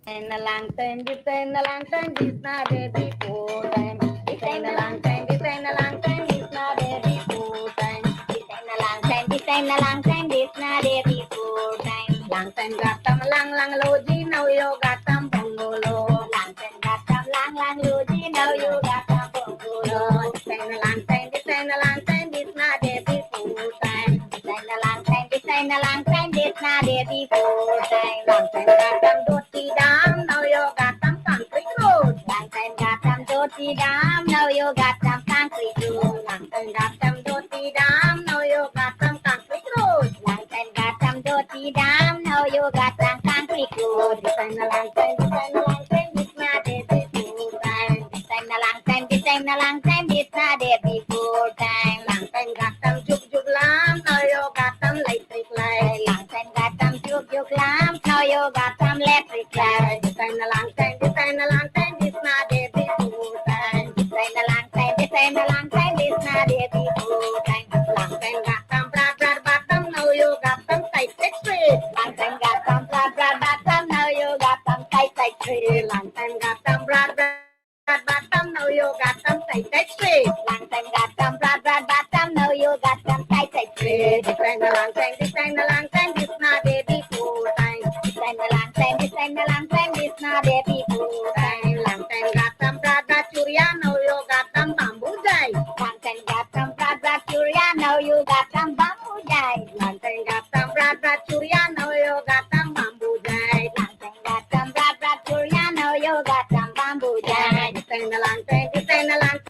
In a long time, this in a long time, this not a before time. This in a long time, this in a long time, this not a before time. This in a long time, this in a long time, this not a before time. Long time got them lang logi, now you got them bungalow. Long time got them lang logi, now you got them bungalow. This in a long time, this in a long time, this not a before time. This in a long time, this in a long time, this not a before time. Long time got them dirty dam, now you got them concrete road. Long time got them dirty dam, now you got them concrete road. Long time got them dirty dam, now you got them concrete road. Long time got them dirty dam, now you got them concrete road. This ain't a long time, this ain't a long time, this not a before time. This ain't a long time, this ain't a long time, this not a before time. Long time got them juk lam, now you got them electric light. Long time got them juk lam, now you got them electric light. This ain't a long time, this ain't a long time, this not a before time. This ain't a long time, this ain't a long time, this not a before time. Long time got them broad bottom, now you got them tight straight. Long time got them broad bottom, now you got them tight straight. Long time got them broad bottom, now you got them tight straight. Long time got them broad bottom, now you got them tight straight. This ain't a long time, this ain't a long time, this not a before time. This ain't a long time, this ain't a long time, this not a before time. Long time got them broad churia, now you got them bamboo jai. Long time got them broad churia, now you got them bamboo jai. Long time got them broad churia, now you got them bamboo jai. Long time got them broad churia, now you got them bamboo jai. This ain't a long time, this ain't a long time.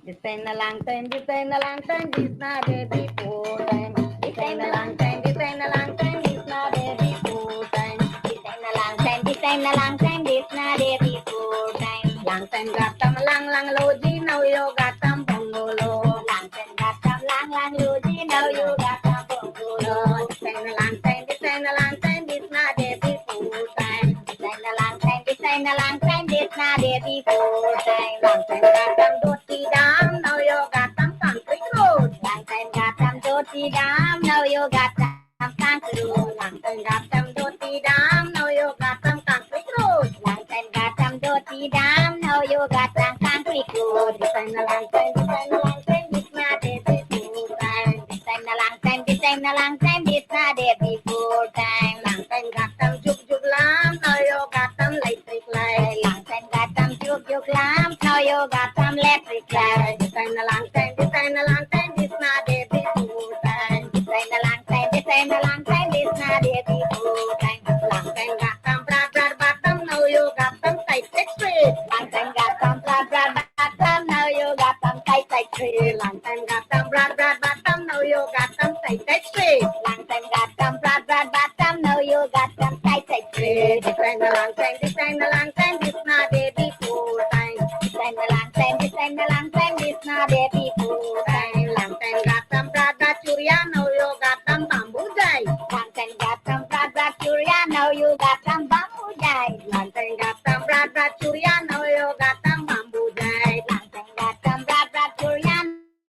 This ain't a long time, this ain't a long time, this not a before time. This ain't a long time, this ain't a long time, this not a before time. This ain't a long time, this ain't a long time, this not a before time. Long time got them lang logi, now you got them bungalow. Long time got them lang logi, now you got them bungalow. This ain't a long time, this ain't a long time, this not a before time. This ain't a long time, this ain't a long time, this not a before time. Long time got them dirty dam, now you got them concrete road. Long time got them dirty dam, now you got them concrete road. Long time got them dirty dam, now you got them concrete road. Long time got them dirty dam, now you got them concrete road. This ain't a long time, this ain't a long time, this not a before time. This ain't a long time, this ain't a long time, this not a before time. Long time got them juk lam, now you got them electric light. Long time got them juk lam, now you got them electric light. This ain't a long time, this ain't a long time, this not a before time. This ain't a long time, this ain't a long time, this not a before time. Long time got them broad bottom, now you got them tight straight. Long time got them broad bottom, now you got them tight straight. Long time got them broad bottom, now you got them tight straight. Long time got them broad bottom, now you got them tight straight. This ain't a long time, this ain't a long time, this not a before time. This ain't a long time, this ain't a long time, this not a before time. Long time got them broad churia, now you got them bamboo jai. Long time got them broad churia, now you got them bamboo jai. Long time got them broad churia, now you got them bamboo jai. Long time got them broad churia,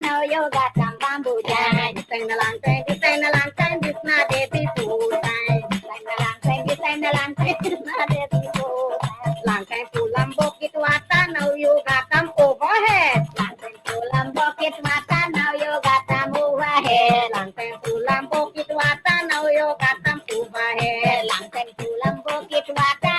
now you got them bamboo jai. This ain't a long time, this ain't a long time, this not a before time. This ain't a long time, this ain't a long time, this not a before time. Long time to bucket water, now you got them overhead. Long time to bucket water, now you got them overhead. Long time to bucket water, now you got them overhead. Long time to bucket water,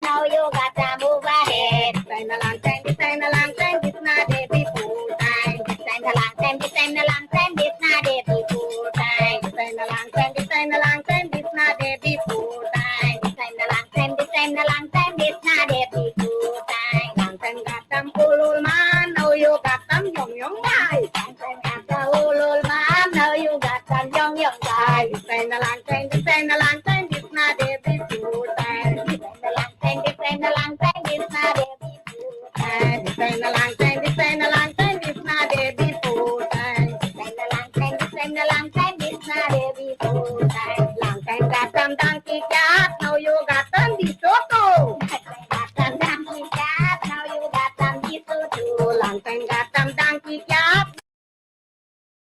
now you got them overhead. This ain't a long time, this ain't a long time, this not a before time. This ain't a long time, this ain't a long time, this not a before time. This ain't a long time, this ain't a long time, this not a before time. This ain't a long time, this ain't a long time, this not a before time. Long time got them ulul man, now you got them young guys. Long time got the ulul man, now you got them young guys. This ain't a long time, this ain't a long time, this not a before time. This ain't a long time, this ain't a long time, this not a before time. This ain't a long time, this ain't a long time, this not a before time. This ain't a long time, this ain't a long time, this not a before time. Long time got them donkey cat, now you got them DeSoto. Got them donkey cat, now you got them DeSoto. Long time got them donkey cat.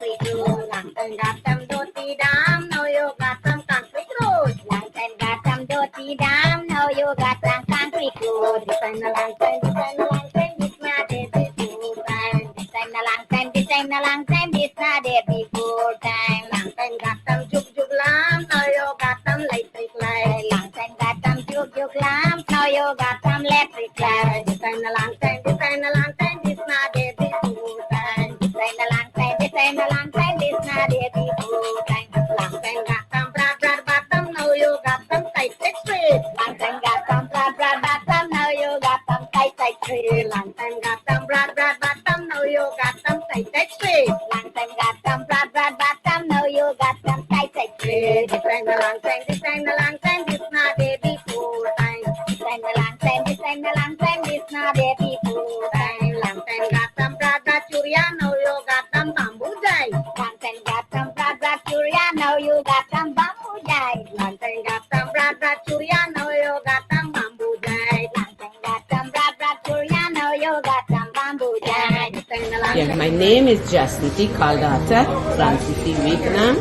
Long time got them dirty dam, now you got them concrete road. Long time got them dirty see dam. Now you got some concrete road. This time a long time, this time a long time, this not it before time. This time a long time, this time a long time, this not it before time. Long time got some juk juk lamp. Now you got some electric light. Long time got some juk juk lamp. Now you got some electric light. This time a long time, this time a long time, this not it before time. This time a long time, this time a long time, this not it before time. Long time got some broad broad bottom. Now you got some tight tight straight. Long time got some broad broad bottom. Now you got some tight tight straight. Long time got some broad broad bottom. Now you got some tight tight straight. Long time got some broad broad bottom. Now you got some tight tight straight. This time a long time, this time a long time, this not it before time. This time a long time, this time a long time, this not it before time. Long time got some broad broad churia. Now you got some bamboo jai. Long time got some broad broad churia. Now you got some bamboo jai. Long time got some broad broad churia. Now you got some bamboo jai. Long time got some broad broad churia. Now you got some bamboo jai. This time a long Yeah, my name is Justity Caldata Francis Vietnam,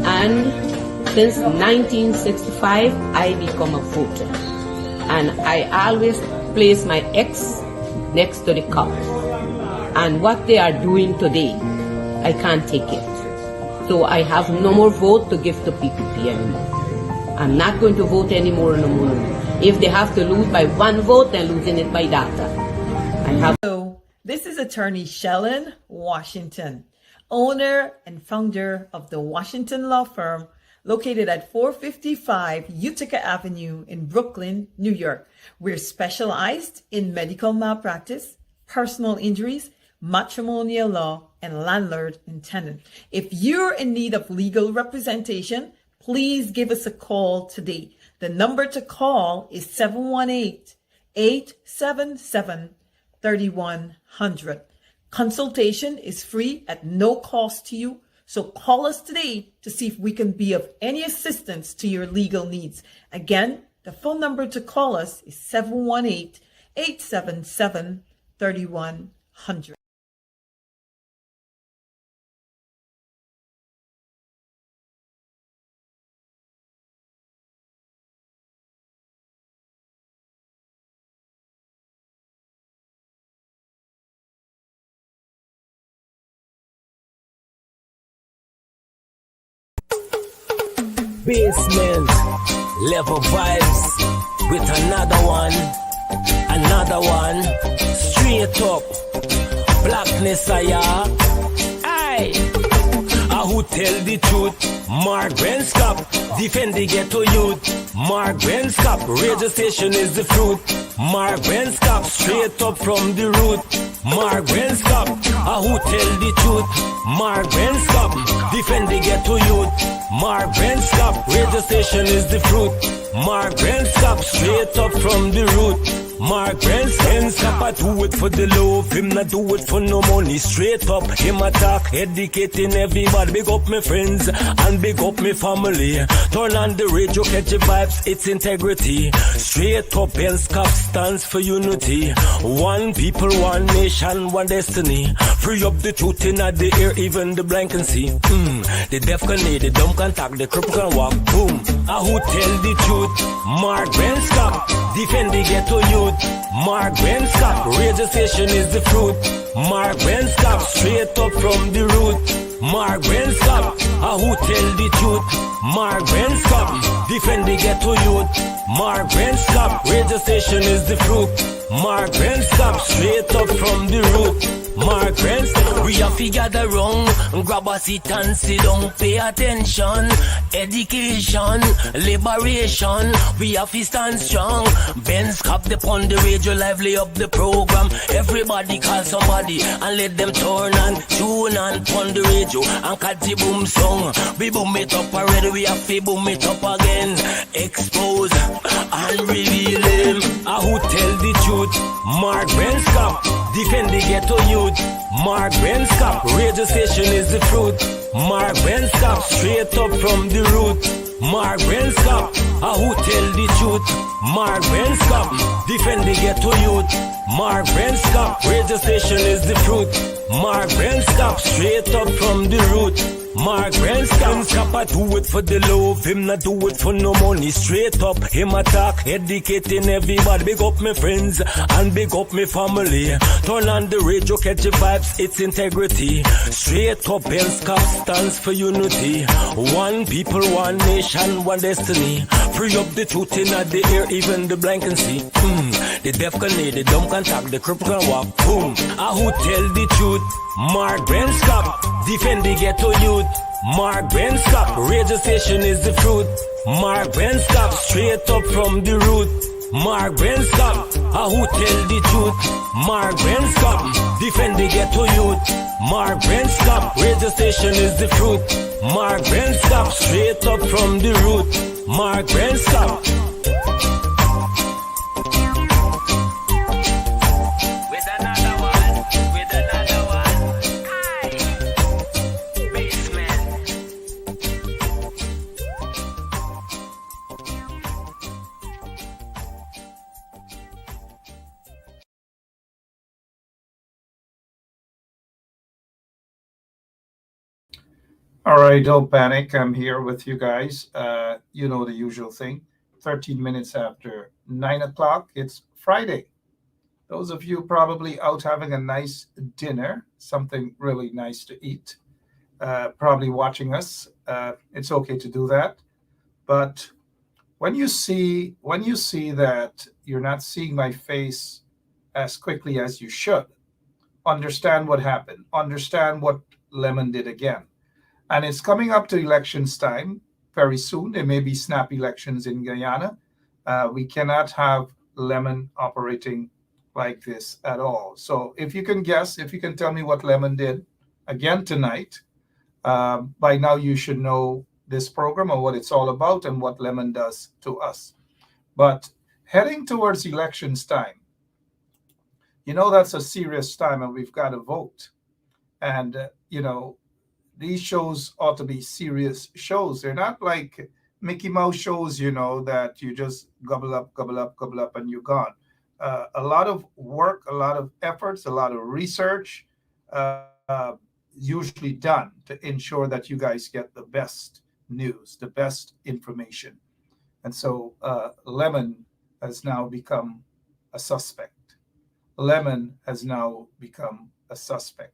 and since 1965 I become a voter, and I always place my X next to the cup. And what they are doing today, I can't take it. So I have no more vote to give to PPP anymore. I'm not going to vote anymore no more. If they have to lose by one vote, they're losing it by data. Hello, this is attorney Shellen Washington, owner and founder of the Washington Law Firm, located at 455 Utica Avenue in Brooklyn, New York. We're specialized in medical malpractice, personal injuries, matrimonial law, and landlord and tenant. If you're in need of legal representation, please give us a call today. The number to call is 718-877-3100. Consultation is free at no cost to you. So call us today to see if we can be of any assistance to your legal needs. Again, the phone number to call us is 718-877-3100. Basement level vibes with another one, straight up blackness. Aye, who tell the truth? Mark Benscop, defend the ghetto youth. Mark Benscop, radio station is the fruit. Mark Benscop, straight up from the root. Mark Benscop, who tell the truth? Mark Benscop, defend the ghetto youth. Mark Benscop, radio station is the fruit. Mark Benscop, straight up from the root. Mark Benscop, I do it for the love, him not do it for no money. Straight up, him attack, educating everybody. Big up my friends and big up my family. Turn on the radio, catch the vibes, it's integrity. Straight up, Benscop stands for unity. One people, one nation, one destiny. Free up the truth in the air, even the blind can see. The deaf can hear, the dumb can talk, the cripple can walk. Boom, who tell the truth? Mark Benscop, defend the ghetto youth. Mark Benscop, radio station is the fruit. Mark Benscop, straight up from the root. Mark Benscop, who tell the truth? Mark Benscop, defend the ghetto youth. Mark Benscop, radio station is the fruit. Mark Benscop, straight up from the root. Mark Benscop, we have to gather wrong, grab a seat and sit down, pay attention. Education, liberation, we have to stand strong. Benscop upon the radio, lively up the program. Everybody call somebody and let them turn and tune and pon the radio and catch the boom song. We boom it up already, we have to boom it up again. Expose and reveal him. Who tell the truth? Mark Benscop, defend the ghetto youth. Mark Benscop, radio station is the truth. Mark Benscop, straight up from the root. Mark Benscop, who tell the truth? Mark Benscop, defend the ghetto youth. Mark Benscop, radio station is the truth. Mark Benscop, straight up from the root. Mark Scap, I do it for the love, him not do it for no money. Straight up, him attack, educating everybody. Big up my friends and big up my family. Turn on the radio, catch the vibes, it's integrity. Straight up, Scap stands for unity. One people, one nation, one destiny. Free up the truth in the air, even the blind can see. The deaf can hear, the dumb can talk, the cripple can walk. Boom, I who tell the truth. Mark Scap, defend the ghetto youth. Mark Scap, radio station is the fruit. Mark Scap, straight up from the root. Mark Scap, I who tell the truth. Mark Scap, defend the ghetto youth. Mark Scap, radio station is the fruit. Mark Scap, straight up from the root. Mark Scap. All right, don't panic. I'm here with you guys. You know the usual thing. 13 minutes after 9 o'clock, it's Friday. Those of you probably out having a nice dinner, something really nice to eat, probably watching us. It's okay to do that. But when you see that you're not seeing my face as quickly as you should, understand what happened. Understand what Lemon did again. And it's coming up to elections time very soon. There may be snap elections in Guyana. We cannot have Lemon operating like this at all. So if you can guess, if you can tell me what Lemon did again tonight, by now you should know this program or what it's all about and what Lemon does to us. But heading towards elections time, that's a serious time and we've got to vote. And, these shows ought to be serious shows. They're not like Mickey Mouse shows, that you just gobble up, and you're gone. A lot of work, a lot of efforts, a lot of research usually done to ensure that you guys get the best news, the best information. And so Lemon has now become a suspect. Lemon has now become a suspect.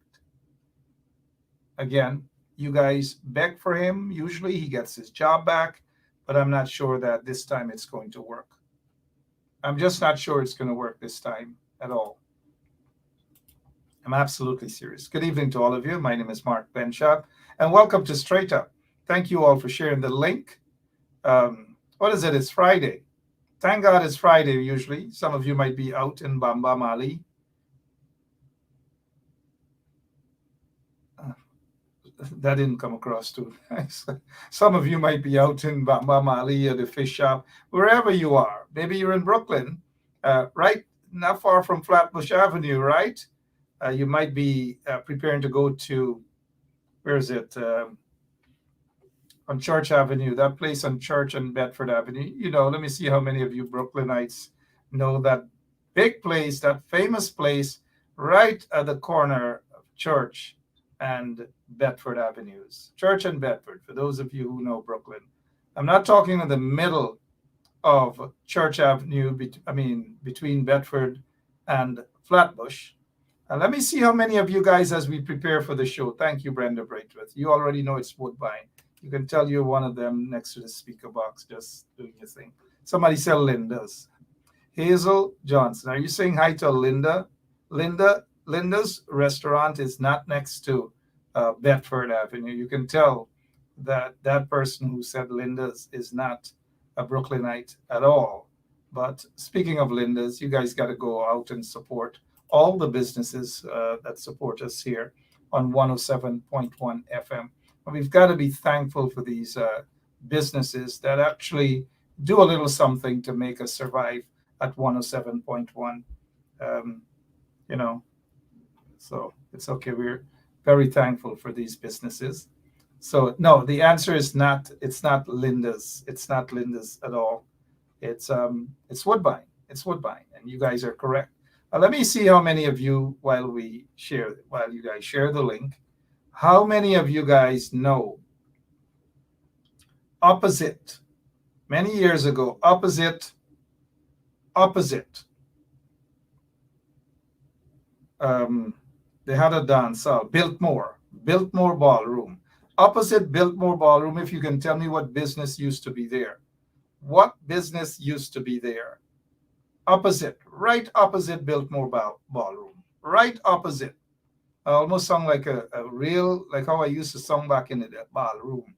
Again, you guys beg for him. Usually he gets his job back, but I'm not sure that this time it's going to work. I'm just not sure it's going to work this time at all. I'm absolutely serious. Good evening to all of you. My name is Mark Benshot, and welcome to Straight Up. Thank you all for sharing the link. What is it? It's Friday. Thank God it's Friday usually. Some of you might be out in Bamba, Mali. That didn't come across too nice. Some of you might be out in Bamba, Mali, or the fish shop, wherever you are. Maybe you're in Brooklyn, right? Not far from Flatbush Avenue, right? You might be preparing to go to, where is it? On Church Avenue, that place on Church and Bedford Avenue. Let me see how many of you Brooklynites know that big place, that famous place, right at the corner of Church and Bedford Avenues. Church and Bedford, for those of you who know Brooklyn. I'm not talking in the middle of Church Avenue, between Bedford and Flatbush. And let me see how many of you guys, as we prepare for the show. Thank you, Brenda Braithwaite. You already know it's Woodbine. You can tell you're one of them next to the speaker box, just doing your thing. Somebody said Linda's. Hazel Johnson, are you saying hi to Linda? Linda's restaurant is not next to Bedford Avenue. You can tell that person who said Linda's is not a Brooklynite at all. But speaking of Linda's, you guys got to go out and support all the businesses that support us here on 107.1 FM. And we've got to be thankful for these businesses that actually do a little something to make us survive at 107.1. So it's okay. We're very thankful for these businesses. So no, the answer is not. It's not Linda's. It's not Linda's at all. It's Woodbine. It's Woodbine, and you guys are correct. Let me see how many of you, while you guys share the link, How many of you guys know opposite? Many years ago, opposite. They had a dance hall, Biltmore Ballroom. Opposite Biltmore Ballroom, if you can tell me what business used to be there. What business used to be there? Opposite, right opposite Biltmore Ballroom. Right opposite. I almost sound like a real, like how I used to sing back in the ballroom.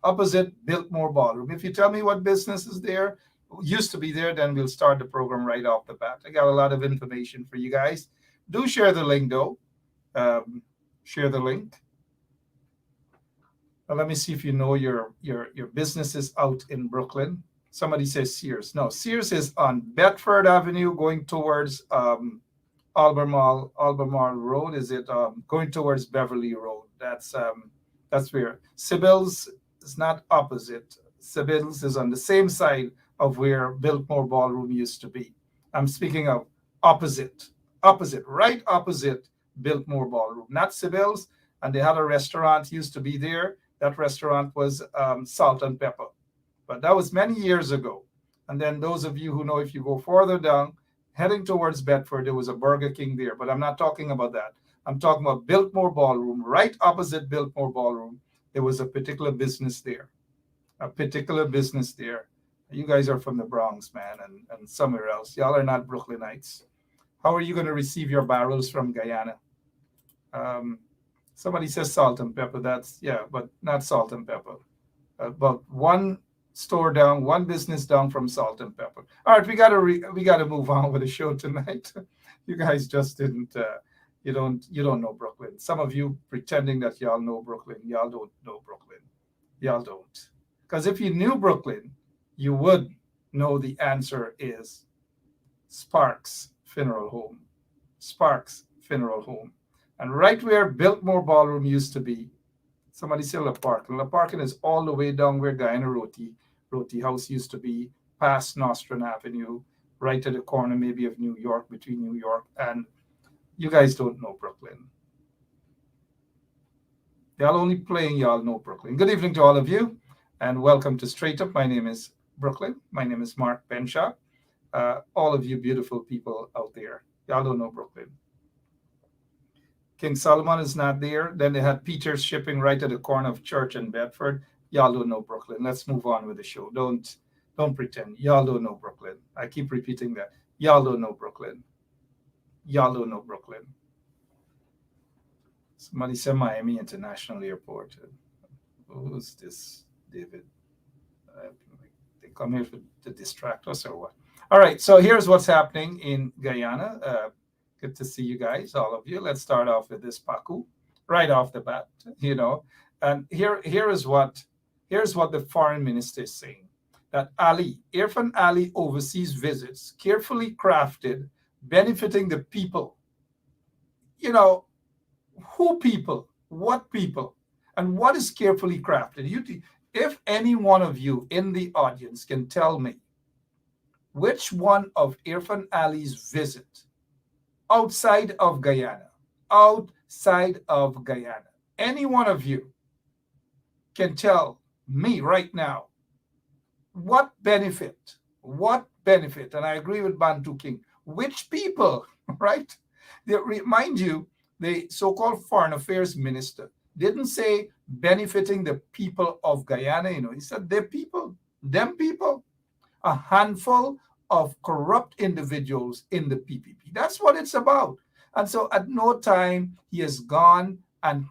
Opposite Biltmore Ballroom. If you tell me what business is there, used to be there, then we'll start the program right off the bat. I got a lot of information for you guys. Do share the link though. Share the link. Well, let me see if you know your business is out in Brooklyn. Somebody says Sears. No, Sears is on Bedford Avenue going towards Albemarle Road. Is it going towards Beverly Road? That's where Sybil's is not opposite. Sybil's is on the same side of where Biltmore Ballroom used to be. I'm speaking of opposite, right opposite Biltmore Ballroom, not Sybil's. And they had a restaurant used to be there. That restaurant was Salt and Pepper, but that was many years ago. And then those of you who know, if you go further down, heading towards Bedford, there was a Burger King there, but I'm not talking about that. I'm talking about Biltmore Ballroom. Right opposite Biltmore Ballroom, there was a particular business there. You guys are from the Bronx, man, and somewhere else. Y'all are not Brooklynites. How are you going to receive your barrels from Guyana? Somebody says salt and pepper. But not salt and pepper. About one store down, one business down from salt and pepper. All right, we gotta move on with the show tonight. You guys just didn't. You don't know Brooklyn. Some of you pretending that y'all know Brooklyn. Y'all don't know Brooklyn. Y'all don't. Because if you knew Brooklyn, you would know the answer is Sparks Funeral Home. Sparks Funeral Home. And right where Biltmore Ballroom used to be, somebody said La Parkin. La Parkin is all the way down where Guyana Roti House used to be, past Nostrand Avenue, right at the corner maybe of New York, between New York, and you guys don't know Brooklyn. Y'all only playing y'all know Brooklyn. Good evening to all of you, and welcome to Straight Up. My name is Brooklyn. My name is Mark Benshaw. All of you beautiful people out there, y'all don't know Brooklyn. King Solomon is not there. Then they had Peter's Shipping right at the corner of Church and Bedford. Y'all don't know Brooklyn. Let's move on with the show. Don't pretend. Y'all don't know Brooklyn. I keep repeating that. Y'all don't know Brooklyn. Y'all don't know Brooklyn. Somebody said Miami International Airport. Who's this, David? They come here to distract us or what? All right, so here's what's happening in Guyana. Good to see you guys, all of you. Let's start off with this Paku right off the bat, And here's what the foreign minister is saying. That Irfan Ali overseas visits, carefully crafted, benefiting the people. Who people? What people? And what is carefully crafted? If any one of you in the audience can tell me which one of Irfan Ali's visit outside of Guyana, any one of you can tell me right now what benefit, and I agree with Bantu King, which people, right? Mind you, the so-called foreign affairs minister didn't say benefiting the people of Guyana, he said them people, a handful of corrupt individuals in the PPP. That's what it's about. And so at no time he has gone and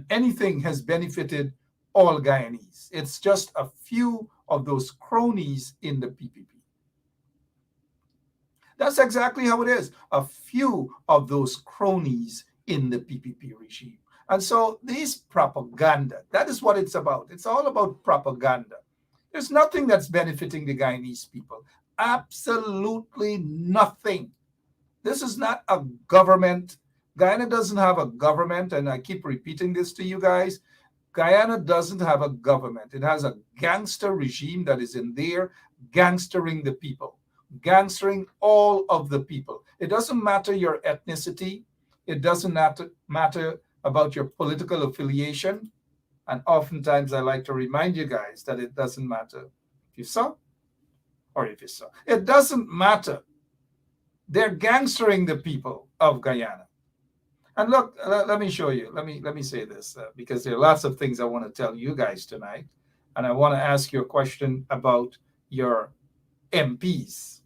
anything has benefited all Guyanese. It's just a few of those cronies in the PPP. That's exactly how it is. A few of those cronies in the PPP regime. And so these propaganda, that is what it's about. It's all about propaganda. There's nothing that's benefiting the Guyanese people. Absolutely nothing. This is not a government. Guyana doesn't have a government, and I keep repeating this to you guys. Guyana doesn't have a government. It has a gangster regime that is in there gangstering the people, gangstering all of the people. It doesn't matter your ethnicity. It doesn't matter about your political affiliation. And oftentimes I like to remind you guys that it doesn't matter if you saw or if you saw. It doesn't matter. They're gangstering the people of Guyana. And look, let me show you. Let me say this because there are lots of things I want to tell you guys tonight. And I want to ask you a question about your MPs.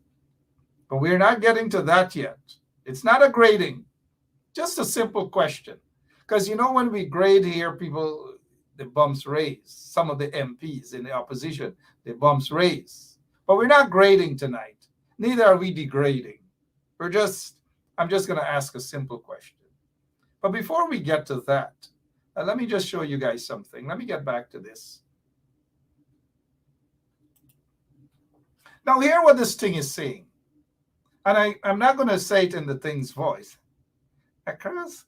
But we're not getting to that yet. It's not a grading, just a simple question. Because you know, when we grade here, people, the bumps raise. Some of the MPs in the opposition, the bumps raise. But we're not grading tonight. Neither are we degrading. I'm just going to ask a simple question. But before we get to that, let me just show you guys something. Let me get back to this. Now, hear what this thing is saying. And I'm not going to say it in the thing's voice. Across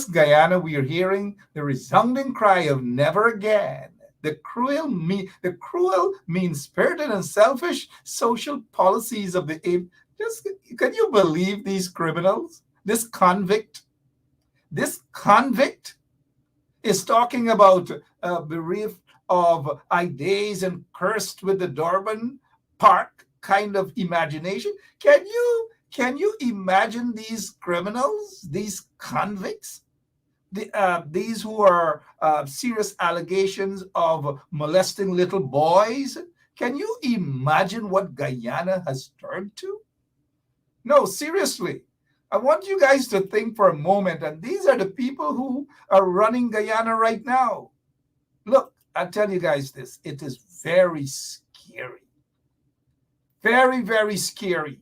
Guyana, we are hearing the resounding cry of never again. The cruel, mean-spirited and selfish social policies of the can you believe these criminals? This convict is talking about bereaved of ideas and cursed with the Durban Park kind of imagination. Can you imagine these criminals, these convicts, these who are serious allegations of molesting little boys? Can you imagine what Guyana has turned to? No, seriously. I want you guys to think for a moment, and these are the people who are running Guyana right now. Look, I'll tell you guys this. It is very scary. Very, very scary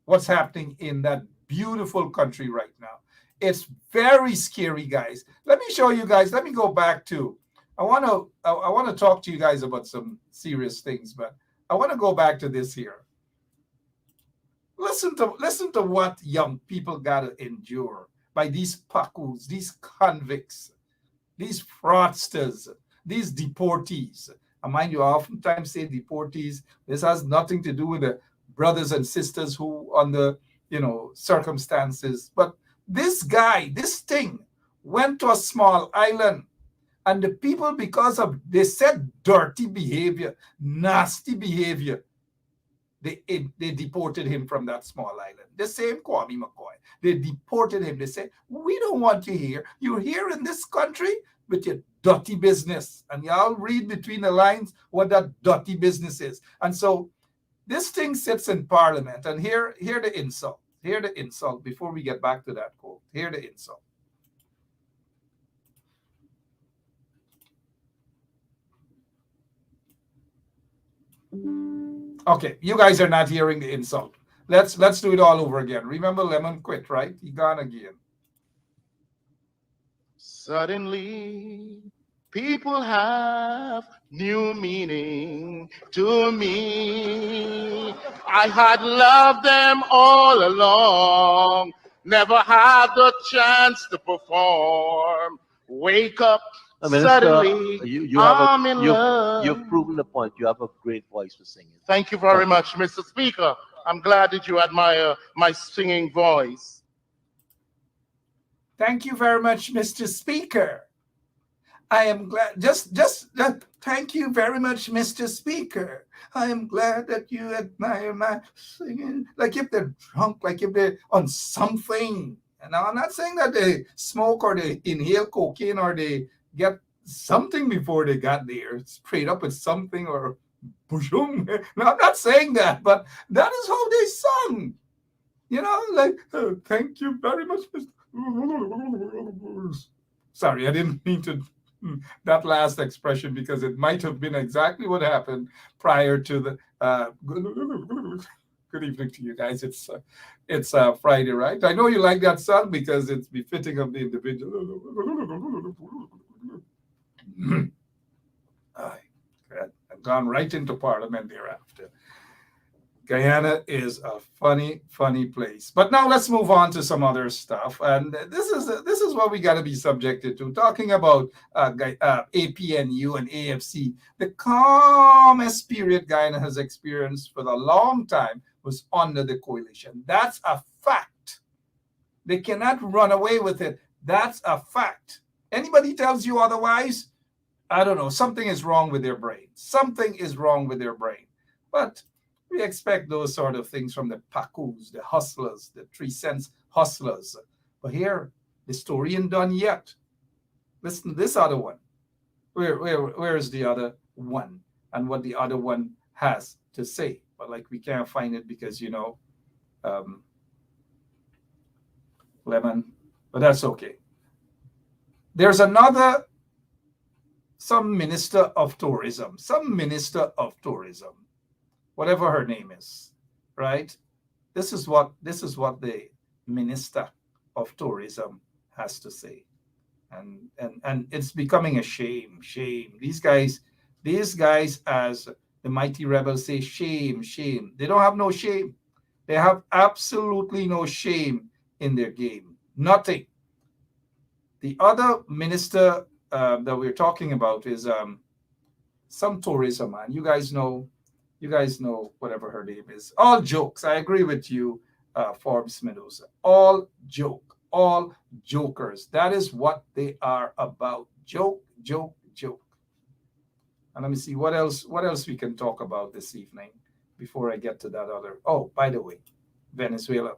what's happening in that beautiful country right now. It's very scary, guys. Let me show you guys. Let me go back to, I want to talk to you guys about some serious things, but I want to go back to this here. Listen to what young people got to endure by these pakus, these convicts, these fraudsters, these deportees. And mind you, I oftentimes say deportees. This has nothing to do with the brothers and sisters who under, circumstances. But this guy, this thing, went to a small island. And the people, because of, they said dirty behavior, nasty behavior, they deported him from that small island. The same Kwame McCoy. They deported him. They said, we don't want you here. You're here in this country with your dirty business. And y'all read between the lines what that dirty business is. And so this thing sits in Parliament. And hear the insult. Hear the insult before we get back to that quote. Hear the insult. Okay, you guys are not hearing the insult. Let's do it all over again. Remember, Lemon quit, right? He gone again. Suddenly, people have new meaning to me. I had loved them all along, never had the chance to perform. Wake up. Minister, suddenly, I'm in love. You've proven the point. You have a great voice for singing. Thank you very much, Mr. Speaker. I'm glad that you admire my singing voice. Thank you very much, Mr. Speaker. I am glad. Thank you very much, Mr. Speaker. I am glad that you admire my singing. Like if they're drunk, like if they're on something. And now I'm not saying that they smoke or they inhale cocaine or they get something before they got there, sprayed up with something or boom. No, I'm not saying that, but that is how they sung. Like, oh, thank you very much, Mr. Sorry, I didn't mean to that last expression because it might have been exactly what happened prior to the good evening to you guys. It's Friday, right? I know you like that song because it's befitting of the individual. I've gone right into Parliament thereafter. Guyana is a funny, funny place. But now let's move on to some other stuff. And this is what we got to be subjected to. Talking about APNU and AFC, the calmest period Guyana has experienced for a long time was under the coalition. That's a fact. They cannot run away with it. That's a fact. Anybody tells you otherwise, I don't know, something is wrong with their brain. Something is wrong with their brain. But we expect those sort of things from the Pacus, the hustlers, the 3 cents hustlers. But here, the story ain't done yet. Listen to this other one. Where is the other one? And what the other one has to say. But like we can't find it because, lemon. But that's okay. There's some minister of tourism, whatever her name is, right? This is what the minister of tourism has to say. And it's becoming a shame. These guys, as the mighty rebels say, shame. They don't have no shame. They have absolutely no shame in their game. Nothing. The other minister that we're talking about is some tourism man. You guys know whatever her name is. All jokes. I agree with you, Forbes Mendoza. All jokers. That is what they are about. Joke. And let me see what else we can talk about this evening before I get to that other. Oh, by the way, Venezuela.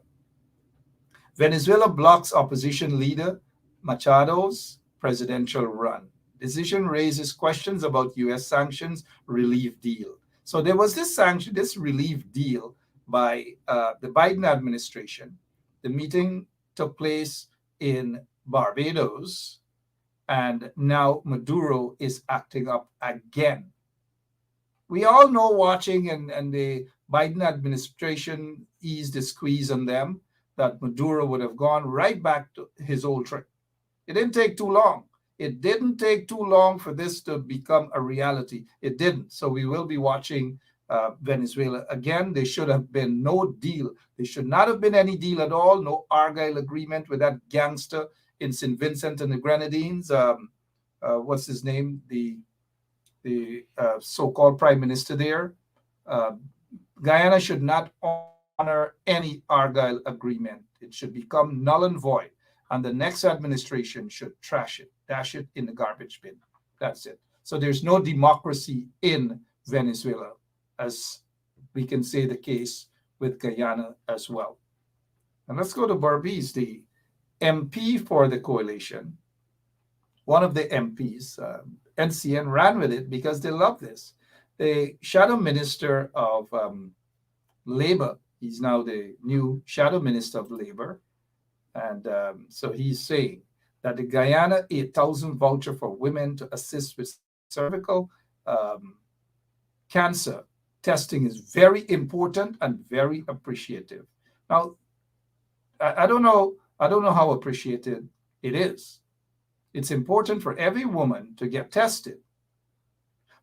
Venezuela blocks opposition leader Machado's presidential run. Decision raises questions about U.S. sanctions relief deal. So there was this relief deal by the Biden administration. The meeting took place in Barbados, and now Maduro is acting up again. We all know, watching and the Biden administration eased the squeeze on them, that Maduro would have gone right back to his old trick. It didn't take too long. It didn't take too long for this to become a reality. It didn't. So we will be watching Venezuela. Again, there should have been no deal. There should not have been any deal at all. No Argyle agreement with that gangster in St. Vincent and the Grenadines. What's his name? The so-called prime minister there. Guyana should not honor any Argyle agreement. It should become null and void. And the next administration should trash it, dash it in the garbage bin. That's it. So there's no democracy in Venezuela, as we can say the case with Guyana as well. And let's go to Barbies, the MP for the coalition. One of the MPs, NCN, ran with it because they love this. The shadow minister of Labor, he's now the new shadow minister of Labor. And so he's saying that the Guyana 8,000 voucher for women to assist with cervical cancer testing is very important and very appreciative. Now, I don't know how appreciated it is. It's important for every woman to get tested.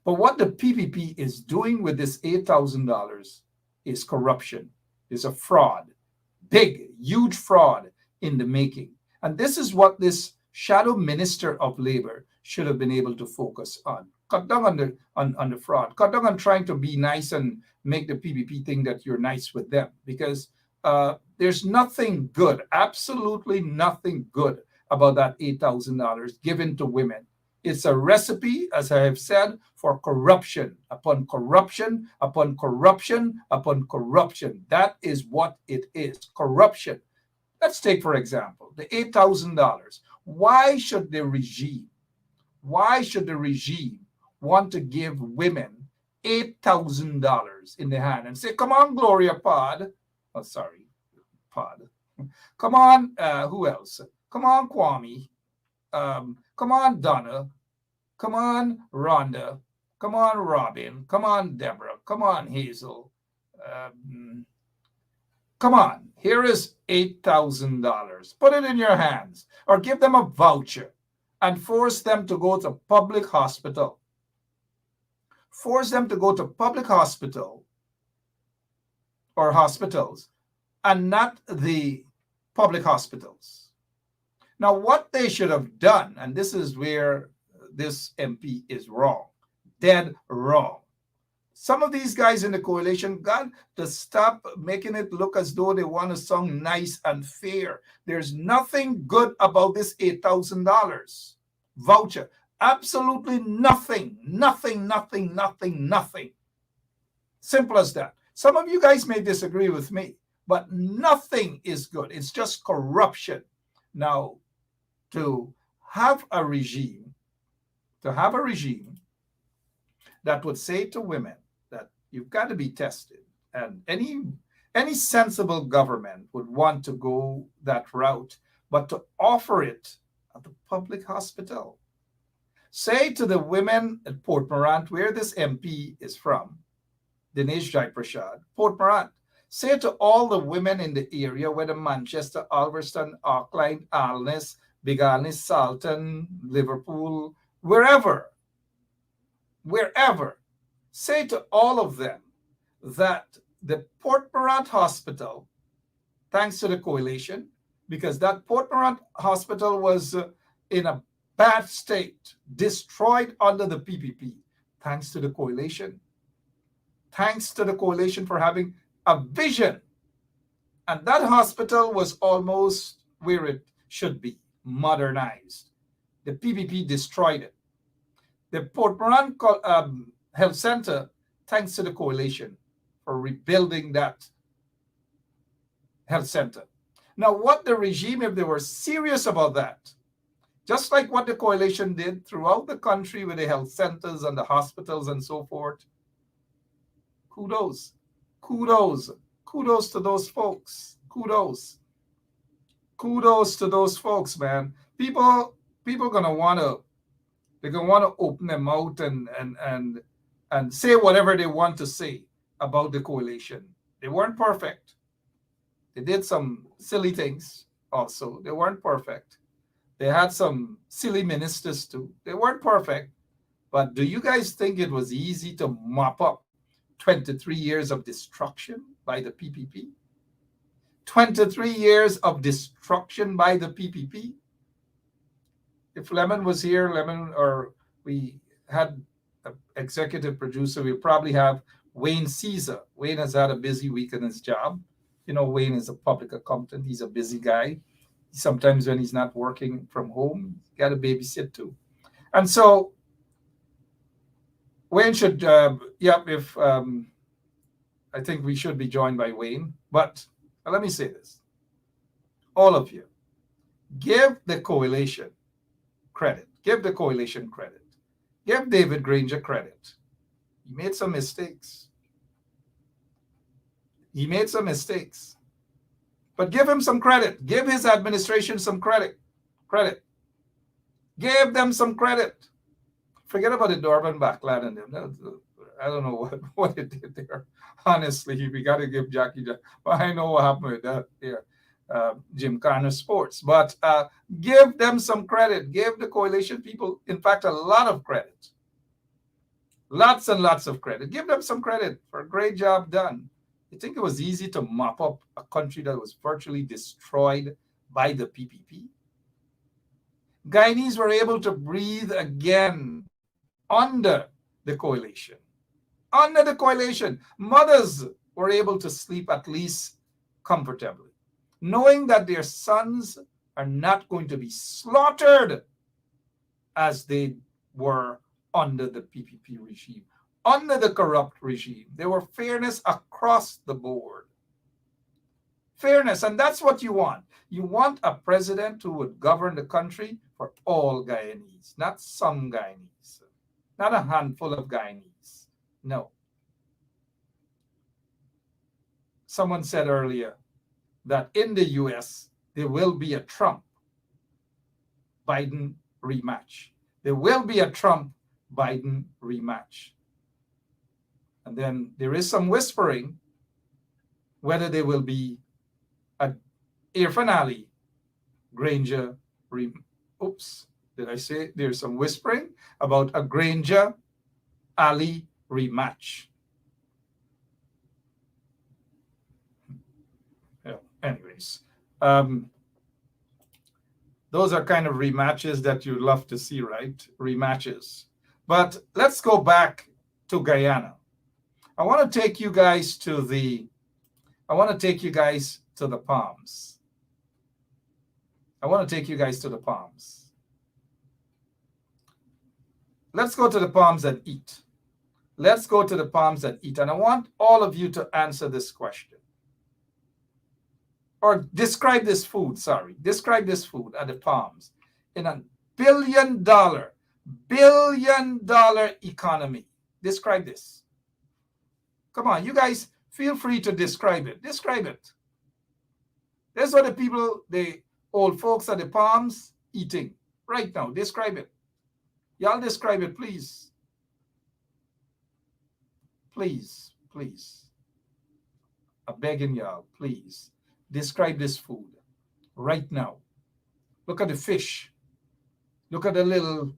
But what the PPP is doing with this $8,000 is corruption. It's a fraud, big, huge fraud in the making. And this is what this shadow minister of labor should have been able to focus on. Cut down on the fraud. Cut down on trying to be nice and make the PPP think that you're nice with them, because there's nothing good, absolutely nothing good about that $8,000 given to women. It's a recipe, as I have said, for corruption upon corruption upon corruption upon corruption. That is what it is, corruption. Let's take, for example, the $8,000. Why should the regime want to give women $8,000 in the hand and say, come on, Gloria Pod. Oh, sorry, Pod. Come on, who else? Come on, Kwame. Come on, Donna. Come on, Rhonda. Come on, Robin. Come on, Deborah. Come on, Hazel. Come on, here is $8,000. Put it in your hands, or give them a voucher and force them to go to public hospital. Force them to go to public hospital or hospitals and not the public hospitals. Now, what they should have done, and this is where this MP is wrong, dead wrong. Some of these guys in the coalition got to stop making it look as though they want to sound nice and fair. There's nothing good about this $8,000 voucher. Absolutely nothing. Nothing, nothing, nothing, nothing. Simple as that. Some of you guys may disagree with me, but nothing is good. It's just corruption. Now, to have a regime that would say to women that you've got to be tested, and any sensible government would want to go that route, but to offer it at the public hospital. Say to the women at Port Morant, where this MP is from, Dinesh Jai Prashad, Port Morant, say to all the women in the area, whether Manchester, Alverston, Auckland, Alness, Big Alness, Salton, Liverpool, wherever, say to all of them that the Port Morant Hospital, thanks to the coalition, because that Port Morant Hospital was in a bad state, destroyed under the PPP, thanks to the coalition. Thanks to the coalition for having a vision. And that hospital was almost where it should be, modernized. The PPP destroyed it. The Port Morant Health Center, thanks to the coalition for rebuilding that health center. Now, what the regime, if they were serious about that, just like what the coalition did throughout the country with the health centers and the hospitals and so forth, kudos to those folks. Kudos to those folks, man. People gonna wanna open their mouth and say whatever they want to say about the coalition. They weren't perfect. They did some silly things also. They weren't perfect. They had some silly ministers too. They weren't perfect. But do you guys think it was easy to mop up 23 years of destruction by the PPP? 23 years of destruction by the PPP? If Lemon was here, or we had an executive producer, we'll probably have Wayne Caesar. Wayne has had a busy week in his job. You know, Wayne is a public accountant. He's a busy guy. Sometimes when he's not working from home, he's got to babysit too. And so Wayne should, I think we should be joined by Wayne. But let me say this. All of you, give the coalition credit. Give the coalition credit. Give David Granger credit. He made some mistakes. But give him some credit. Give his administration some credit. Give them some credit. Forget about the Durban Backland and them. I don't know what it did there. Honestly, we got to give Jackie. I know what happened with that there. Jim Carner Sports. But give them some credit. Give the coalition people, in fact, a lot of credit. Lots and lots of credit. Give them some credit for a great job done. You think it was easy to mop up a country that was virtually destroyed by the PPP? Guyanese were able to breathe again under the coalition. Under the coalition, mothers were able to sleep at least comfortably, knowing that their sons are not going to be slaughtered as they were under the PPP regime. Under the corrupt regime, there were fairness across the board. Fairness, and that's what you want. You want a president who would govern the country for all Guyanese, not some Guyanese, not a handful of Guyanese. No. Someone said earlier that in the US, there will be a Trump-Biden rematch. There will be a Trump-Biden rematch. And then there is some whispering whether there will be a Irfan Ali Granger oops, did I say there's some whispering about a Granger Ali rematch? Yeah, anyways, those are kind of rematches that you'd love to see, right? Rematches. But let's go back to Guyana. I want to take you guys to the Palms. I want to take you guys to the Palms. Let's go to the Palms and eat. Let's go to the Palms and eat. And I want all of you to answer this question. Or describe this food, sorry. Describe this food at the Palms in a billion dollar economy. Describe this. Come on, you guys, feel free to describe it. Describe it. That's what the people, the old folks at the Palms eating right now. Describe it. Y'all describe it, please. Please, please. I'm begging y'all, please. Describe this food right now. Look at the fish. Look at the little,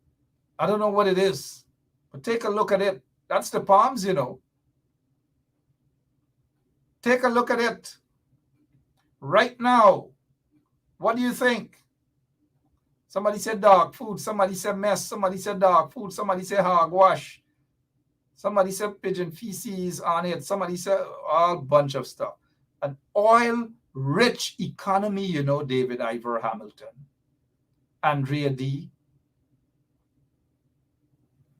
I don't know what it is, but take a look at it. That's the Palms, you know. Take a look at it. Right now, what do you think? Somebody said dog food. Somebody said mess. Somebody said dog food. Somebody said hogwash. Somebody said pigeon feces on it. Somebody said all bunch of stuff. An oil-rich economy, you know, David Ivor Hamilton, Andrea D.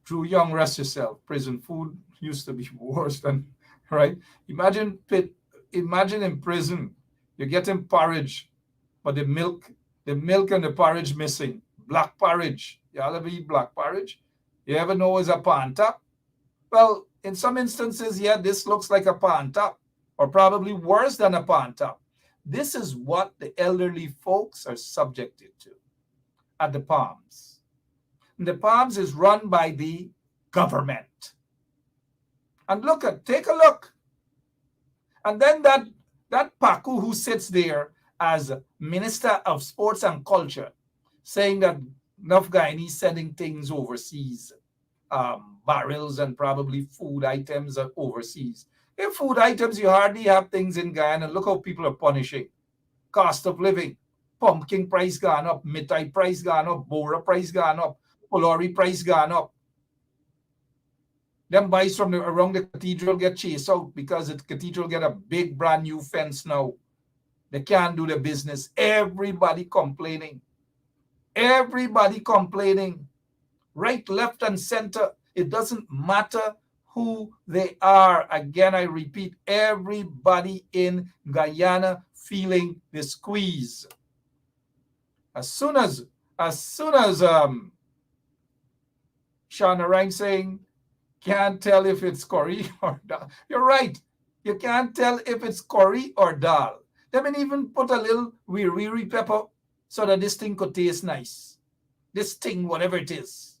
Drew Young, rest yourself. Prison food used to be worse than, right? Imagine in prison, you're getting porridge, but the milk and the porridge missing. Black porridge. Y'all ever eat black porridge? You ever know it's a pan top? Well, in some instances, yeah, this looks like a pan top, or probably worse than a pan top. This is what the elderly folks are subjected to at the Palms. And the Palms is run by the government. And take a look. And then that Paku who sits there as Minister of Sports and Culture, saying that enough Guyanese sending things overseas, barrels and probably food items are overseas. If food items, you hardly have things in Guyana. Look how people are punishing. Cost of living, pumpkin price gone up, mitai price gone up, bora price gone up, polori price gone up. Them boys from around the cathedral get chased out because the cathedral get a big brand new fence now. They can't do their business. Everybody complaining. Everybody complaining. Right, left, and center. It doesn't matter who they are. Again, I repeat, everybody in Guyana feeling the squeeze. As soon as Shauna Rang saying, can't tell if it's curry or dal. You're right. You can't tell if it's curry or dal. They may even put a little wiri pepper so that this thing could taste nice. This thing, whatever it is.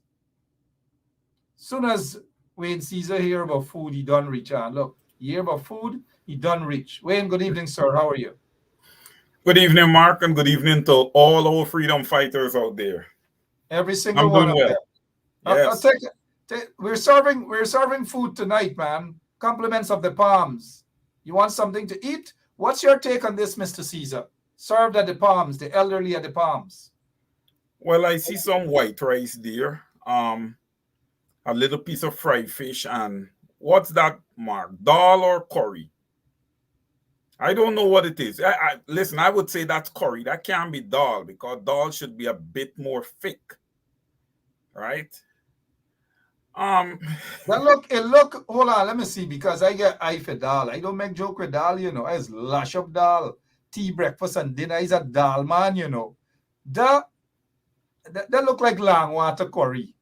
Soon as Wayne Caesar hear about food, he done reach. And look, you hear about food, he done reach. Wayne, good evening, sir. How are you? Good evening, Mark, and good evening to all our freedom fighters out there. Every single I'm one doing of well. them. Yes. We're serving food tonight, man. Compliments of the Palms. You want something to eat? What's your take on this, Mr. Caesar? Served at the Palms, the elderly at the Palms. Well, I see some white rice there, a little piece of fried fish, and what's that, Mark? Dal or curry? I don't know what it is. Listen, I would say that's curry. That can't be dal because dal should be a bit more thick, right? Hold on, let me see, because I get eye for dal. I don't make joke with dal, you know. I just lash up dal. Tea, breakfast, and dinner is a dal, man, you know. That look like lang water curry.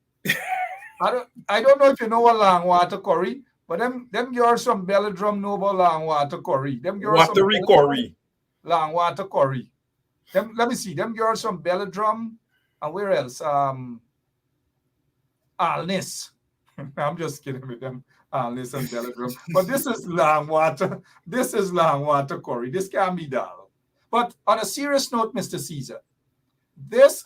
I don't know if you know what lang water curry, but them girls from Belladrum know about lang water curry. Them girls Watery curry. Lang water curry. Let me see. Them girls from Belladrum, and where else? Alnis. I'm just kidding with them. Alnis and Belladrum. But this is lang water. This is lang water curry. This can't be dal. But on a serious note, Mr. Caesar, this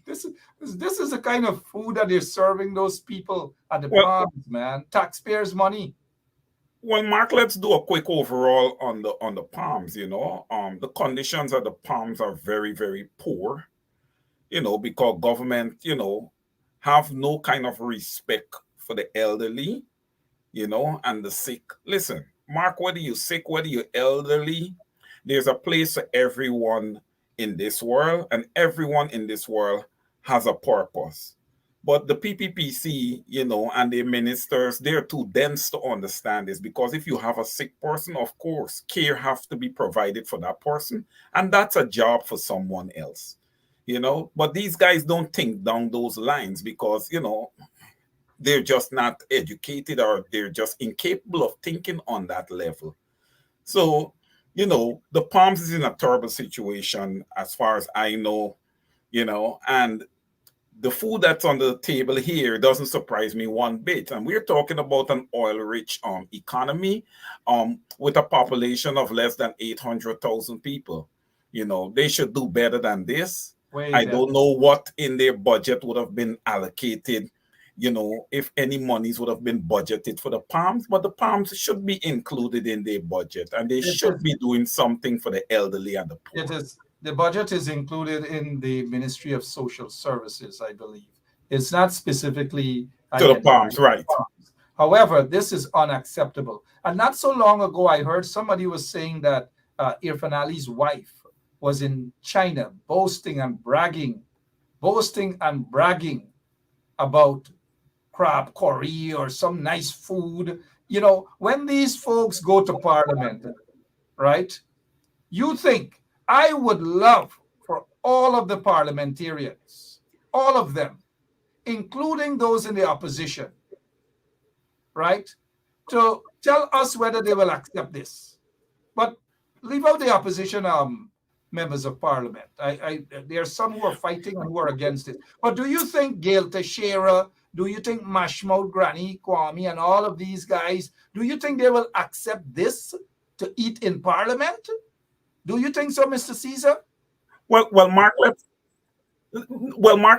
is the kind of food that they're serving those people at the Palms, man. Taxpayers' money. Well, Mark, let's do a quick overall on the Palms. You know, the conditions at the Palms are very, very poor. You know, because government, you know, have no kind of respect for the elderly. and the sick. Listen, Mark, whether you're sick, whether you're elderly, there's a place for everyone in this world, and everyone in this world has a purpose. But the PPPC, and the ministers, they're too dense to understand this, because if you have a sick person, of course, care has to be provided for that person, and that's a job for someone else. But these guys don't think down those lines because, they're just not educated, or they're just incapable of thinking on that level. So, the Palms is in a terrible situation as far as I know, and the food that's on the table here doesn't surprise me one bit. And we're talking about an oil-rich economy with a population of less than 800,000 people. They should do better than this. I don't know what in their budget would have been allocated, if any monies would have been budgeted for the Palms, but the Palms should be included in their budget, and they should be doing something for the elderly and the poor. The budget is included in the Ministry of Social Services, I believe. It's not specifically to the Palms, right? However, this is unacceptable. And not so long ago, I heard somebody was saying that Irfan Ali's wife was in China boasting and bragging about crab curry or some nice food. When these folks go to Parliament, right? You think, I would love for all of the parliamentarians, all of them, including those in the opposition, right, to tell us whether they will accept this. But leave out the opposition members of Parliament. There are some who are fighting and who are against it. But do you think Gail Teixeira, do you think Mashmouth Granny Kwame and all of these guys, do you think they will accept this to eat in Parliament? Do you think so, Mr. Caesar? Well, Mark,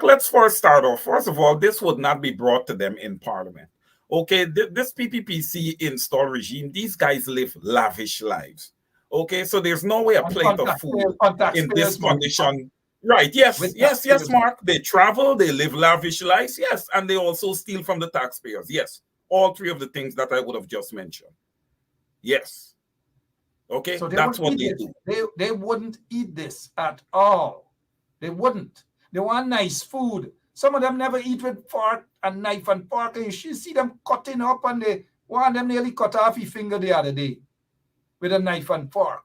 let's first start off. First of all, this would not be brought to them in Parliament. Okay, this PPPC install regime, these guys live lavish lives. Okay, so there's no way a plate of food in this condition. Right, yes, Mark. They travel, they live lavish lives, yes, and they also steal from the taxpayers. Yes, all three of the things that I would have just mentioned. Yes. Okay, so that's what they do. They wouldn't eat this at all. They wouldn't. They want nice food. Some of them never eat with fork and knife and fork. And you should see them cutting up, and one of them nearly cut off his finger the other day with a knife and fork.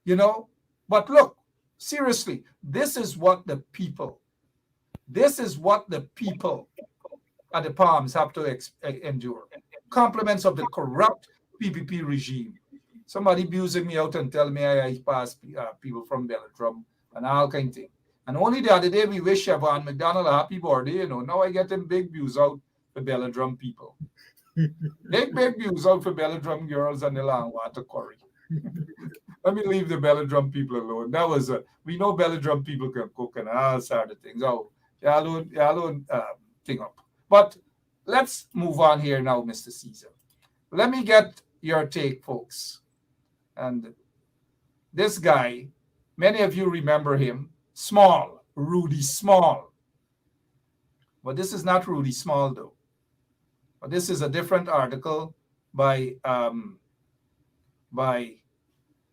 But look, seriously, this is what the people at the Palms have to endure. Compliments of the corrupt PPP regime. Somebody abusing me out and telling me I pass people from Belladrum and all kind of thing. And only the other day we wish Siobhan McDonald a happy birthday, Now I get them big views out for Belladrum people. big views out for Belladrum girls and the Langwater curry. Let me leave the Belladrum people alone. That was we know Belladrum people can cook and all sort of things. Oh, y'all thing up. But let's move on here now, Mr. Caesar. Let me get your take, folks. And this guy, many of you remember him, Rudy Small. But this is not Rudy Small, though. But this is a different article by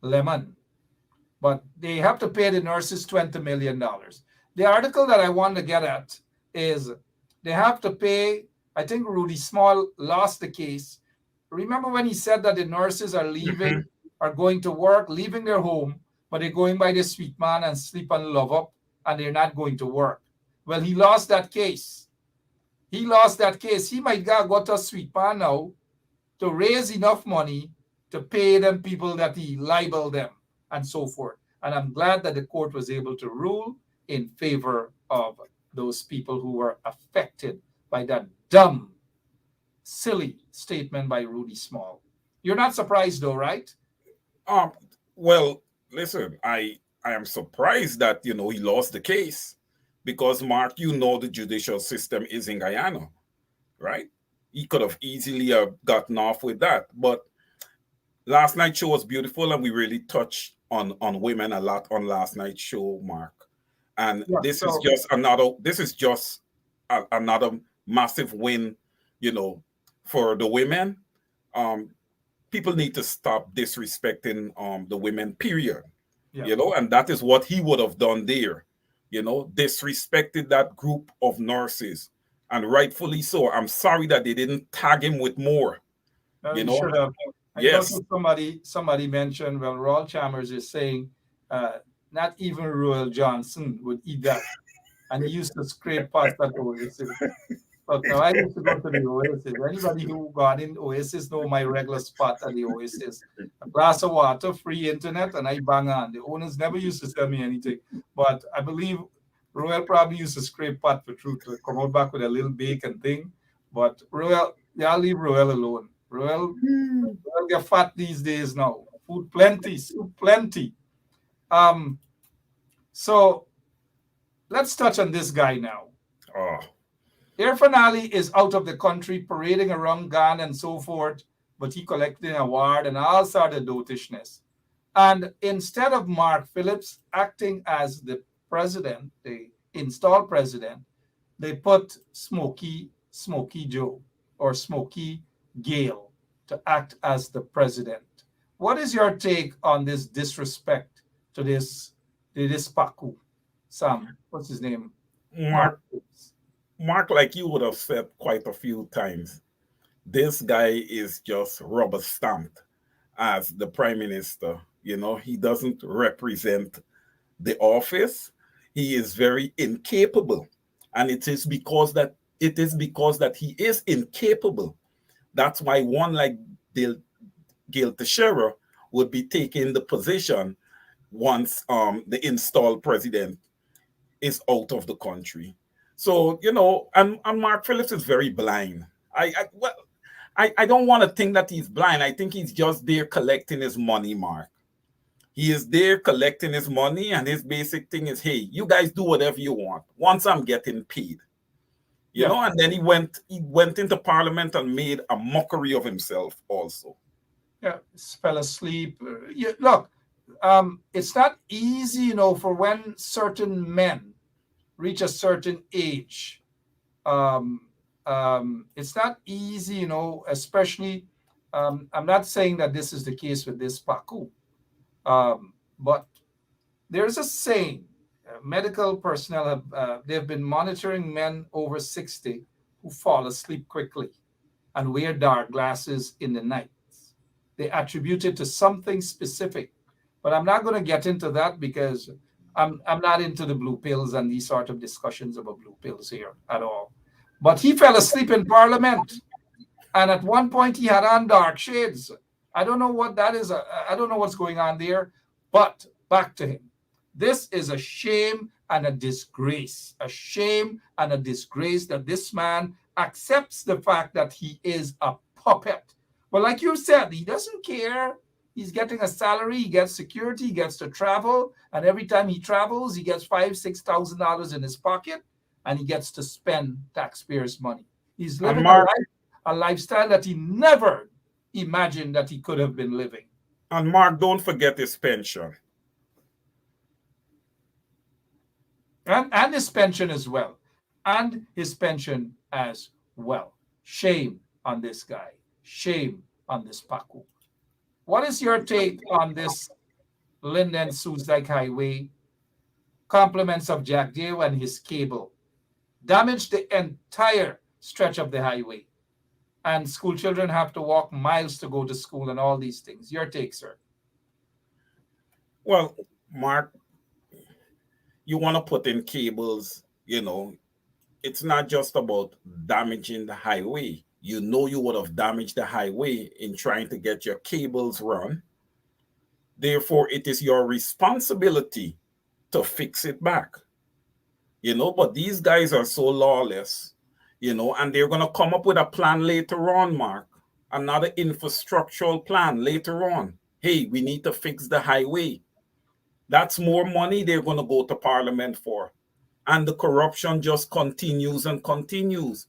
Lemon. But they have to pay the nurses $20 million. The article that I want to get at is they have to pay, I think Rudy Small lost the case. Remember when he said that the nurses are leaving, are going to work, leaving their home, but they're going by the sweet man and sleep and love up, and they're not going to work. Well, he lost that case. He might go to a sweet man now to raise enough money to pay them people that he libeled them and so forth. And I'm glad that the court was able to rule in favor of those people who were affected by that dumb, silly statement by Rudy Small. You're not surprised though, right? Well, listen, I am surprised that, he lost the case because, Mark, the judicial system is in Guyana, right? He could have easily gotten off with that. But last night's show was beautiful, and we really touched on women a lot on last night's show, Mark. And this is just another massive win, for the women. People need to stop disrespecting the women, period. Yeah. You know, and that is what he would have done there. You know, disrespected that group of nurses, and rightfully so. I'm sorry that they didn't tag him with more. No, You you know, should have. I yes. noticed somebody mentioned, well, Royal Chalmers is saying not even Royal Johnson would eat that. And he used to scrape past that Oasis. But now I used to go to the Oasis. Anybody who got in Oasis know my regular spot at the Oasis. A glass of water, free internet, and I bang on. The owners never used to sell me anything. But I believe Royal probably used to scrape pot for truth to come out back with a little bacon thing. But Royal, yeah, I'll leave Royal alone. Royal get fat these days now. Food plenty, soup plenty. So let's touch on this guy now. Oh, Irfan Ali is out of the country, parading around Ghana and so forth, but he collected an award and all sort of dotishness. And instead of Mark Phillips acting as the president, the installed president, they put Smokey Joe or Smokey Gale to act as the president. What is your take on this disrespect to this Paku? Sam, what's his name? Mark, like you would have said quite a few times, this guy is just rubber stamped as the prime minister. You know, he doesn't represent the office. He is very incapable, and it is because that he is incapable. That's why one like Gail Teixeira would be taking the position once the installed president is out of the country. So, you know, and Mark Phillips is very blind. I don't want to think that he's blind. I think he's just there collecting his money, Mark. He is there collecting his money, and his basic thing is, hey, you guys do whatever you want. Once I'm getting paid. You know, and then he went into Parliament and made a mockery of himself also. Yeah, fell asleep. Look, it's not easy, you know, for when certain men reach a certain age. It's not easy, you know, especially, I'm not saying that this is the case with this Paku, but there's a saying, medical personnel they've been monitoring men over 60 who fall asleep quickly and wear dark glasses in the night. They attribute it to something specific, but I'm not going to get into that because I'm not into the blue pills and these sort of discussions about blue pills here at all. But he fell asleep in Parliament, and at one point he had on dark shades. I don't know what that is. I don't know what's going on there, but back to him. This is a shame and a disgrace. A shame and a disgrace that this man accepts the fact that he is a puppet. But like you said, he doesn't care. He's getting a salary, he gets security, he gets to travel, and every time he travels, he gets $5,000-$6,000 in his pocket, and he gets to spend taxpayers' money. He's living a lifestyle that he never imagined that he could have been living. And Mark, don't forget his pension. And his pension as well. And his pension as well. Shame on this guy. Shame on this Paku. What is your take on this Linden Suzdike Highway? Compliments of Jack Dale and his cable damaged the entire stretch of the highway. And school children have to walk miles to go to school and all these things. Your take, sir? Well, Mark, you want to put in cables, you know, it's not just about damaging the highway. You know you would have damaged the highway in trying to get your cables run. Therefore, it is your responsibility to fix it back. You know, but these guys are so lawless, you know, and they're going to come up with a plan later on, Mark. Another infrastructural plan later on. Hey, we need to fix the highway. That's more money they're going to go to Parliament for. And the corruption just continues and continues.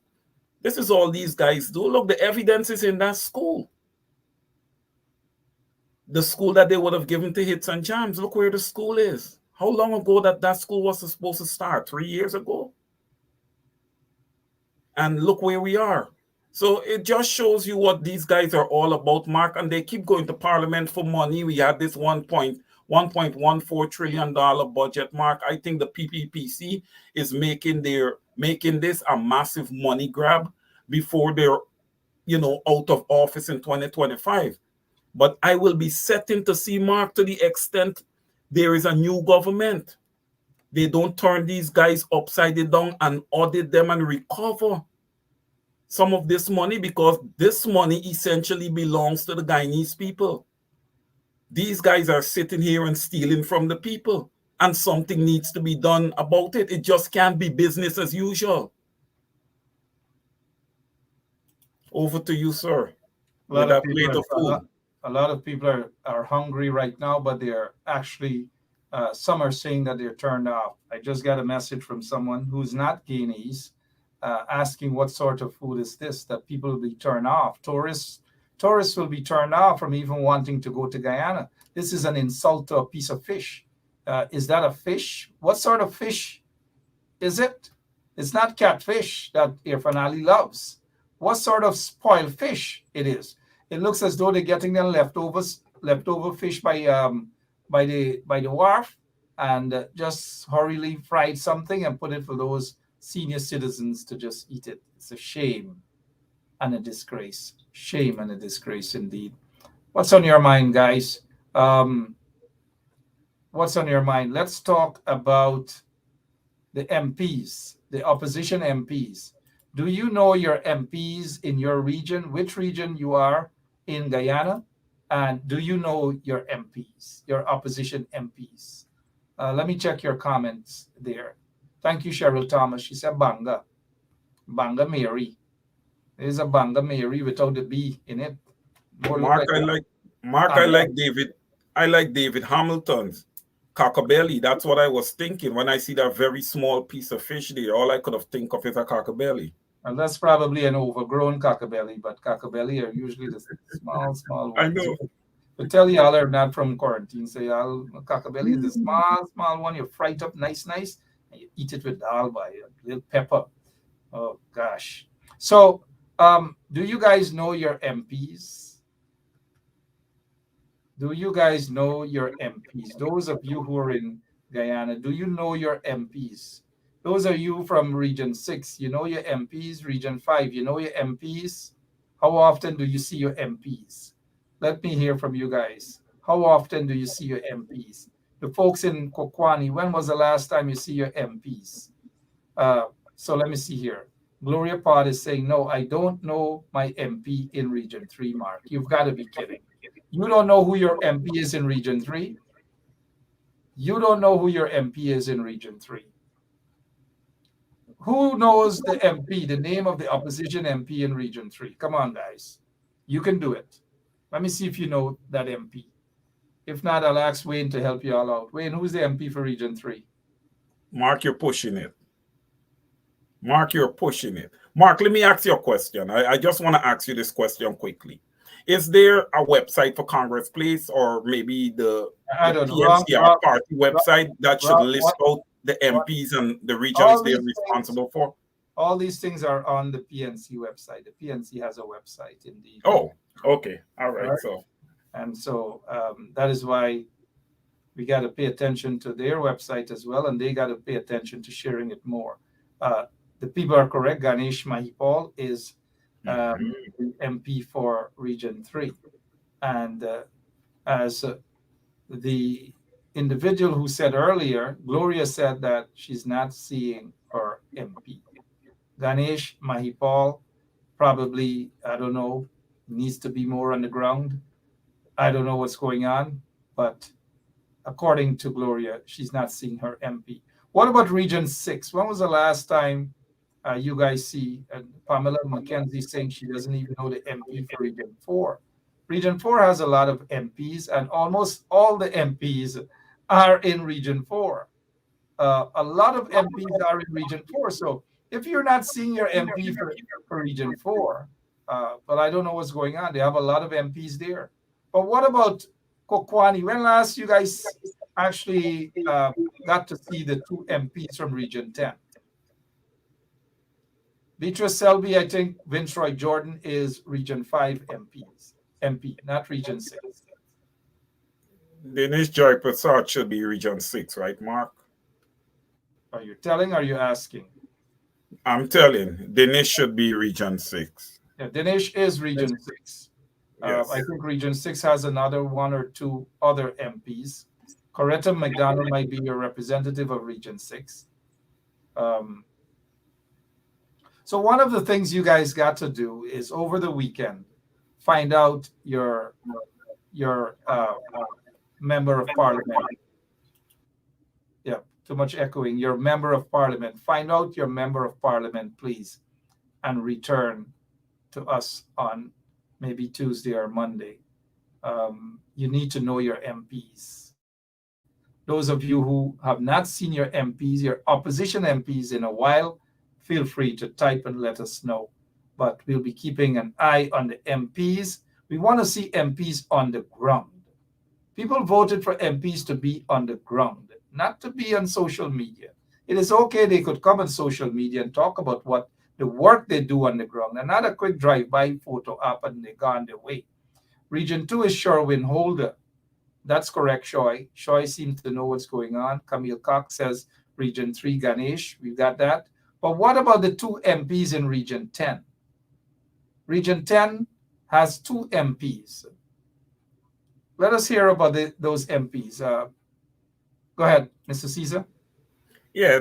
This is all these guys do. Look, the evidence is in that school. The school that they would have given to hits and jams. Look where the school is. How long ago that school was supposed to start? 3 years ago? And look where we are. So it just shows you what these guys are all about, Mark, and they keep going to Parliament for money. We had this $1.14 trillion budget, Mark. I think the PPPC is making this a massive money grab before they're out of office in 2025. But I will be setting to see, Mark, to the extent there is a new government. They don't turn these guys upside down and audit them and recover some of this money, because this money essentially belongs to the Guyanese people. These guys are sitting here and stealing from the people, and something needs to be done about it. It just can't be business as usual. Over to you, sir. A lot of people are hungry right now, but they're actually, some are saying that they're turned off. I just got a message from someone who's not Guyanese, asking what sort of food is this that people will be turned off. Tourists will be turned off from even wanting to go to Guyana. This is an insult to a piece of fish. Is that a fish? What sort of fish is it? It's not catfish that Irfan Ali loves. What sort of spoiled fish it is? It looks as though they're getting their leftover fish by the wharf, and just hurriedly fried something and put it for those senior citizens to just eat it. It's a shame and a disgrace. Shame and a disgrace indeed. What's on your mind, guys? What's on your mind? Let's talk about the MPs, the opposition MPs. Do you know your MPs in your region, which region you are in Guyana? And do you know your MPs, your opposition MPs? Let me check your comments there. Thank you, Cheryl Thomas. She said Banga. Banga Mary. There's a Banga Mary without the B in it. Mark, I like David. I like David Hamilton's cockabelly. That's what I was thinking when I see that very small piece of fish there. All I could have think of is a cockabelly. And that's probably an overgrown cockabelly, but cockabelly are usually the small ones. I know. But tell y'all are not from quarantine. So y'all, cockabelly is the small one. You fry it up nice, and you eat it with dal by a little pepper. Oh gosh. So, do you guys know your MPs? Do you guys know your MPs? Those of you who are in Guyana, do you know your MPs? Those are you from Region 6. You know your MPs. Region 5, you know your MPs. How often do you see your MPs? Let me hear from you guys. How often do you see your MPs? The folks in Kokwani, when was the last time you see your MPs? So let me see here. Gloria Pod is saying, no, I don't know my MP in Region 3, Mark. You've got to be kidding. You don't know who your MP is in Region 3? You don't know who your MP is in Region 3. Who knows the MP, the name of the opposition MP in Region 3? Come on, guys. You can do it. Let me see if you know that MP. If not, I'll ask Wayne to help you all out. Wayne, who's the MP for Region 3? Mark, you're pushing it. Mark, you're pushing it. Mark, let me ask you a question. I just want to ask you this question quickly. Is there a website for Congress Place, or maybe the PNC party website that should list out the MPs and the regions they're responsible for? All these things are on the PNC website. The PNC has a website, indeed. Oh, okay. All right. So that is why we got to pay attention to their website as well, and they got to pay attention to sharing it more. The people are correct. Ganesh Mahipal is the MP for Region 3. And as the individual who said earlier, Gloria said that she's not seeing her MP. Ganesh Mahipal probably, I don't know, needs to be more on the ground. I don't know what's going on, but according to Gloria, she's not seeing her MP. What about Region 6? When was the last time you guys see Pamela McKenzie saying she doesn't even know the MP for Region 4? Region 4 has a lot of MPs, and almost all the MPs are in Region 4. A lot of MPs are in Region 4. So if you're not seeing your MP for Region 4, but I don't know what's going on. They have a lot of MPs there. But what about Kokwani? When last you guys actually got to see the two MPs from Region 10? Beatrice Selby, I think Vince Roy Jordan is Region 5 MP, not Region 6. Denise Joy Prasad should be Region 6, right, Mark? Are you telling or are you asking? I'm telling, Denise should be Region 6. Yeah, Dinesh is Region 6. Yes. I think Region 6 has another one or two other MPs. Coretta McDonald might be your representative of Region 6. So one of the things you guys got to do is over the weekend, find out your member of parliament. Yeah, too much echoing. Your member of parliament. Find out your member of parliament, please, and return to us on maybe Tuesday or Monday. You need to know your MPs. Those of you who have not seen your MPs, your opposition MPs in a while, feel free to type and let us know. But we'll be keeping an eye on the MPs. We want to see MPs on the ground. People voted for MPs to be on the ground, not to be on social media. It is okay, they could come on social media and talk about what the work they do on the ground, and not a quick drive-by photo up and they gone their way. Region 2 is Sherwin Holder. That's correct, Shoy. Shoy seems to know what's going on. Camille Cox says Region 3, Ganesh. We've got that. But what about the 2 MPs in Region 10? Region 10 has 2 MPs. Let us hear about those MPs. Go ahead, Mr. Caesar. Yeah,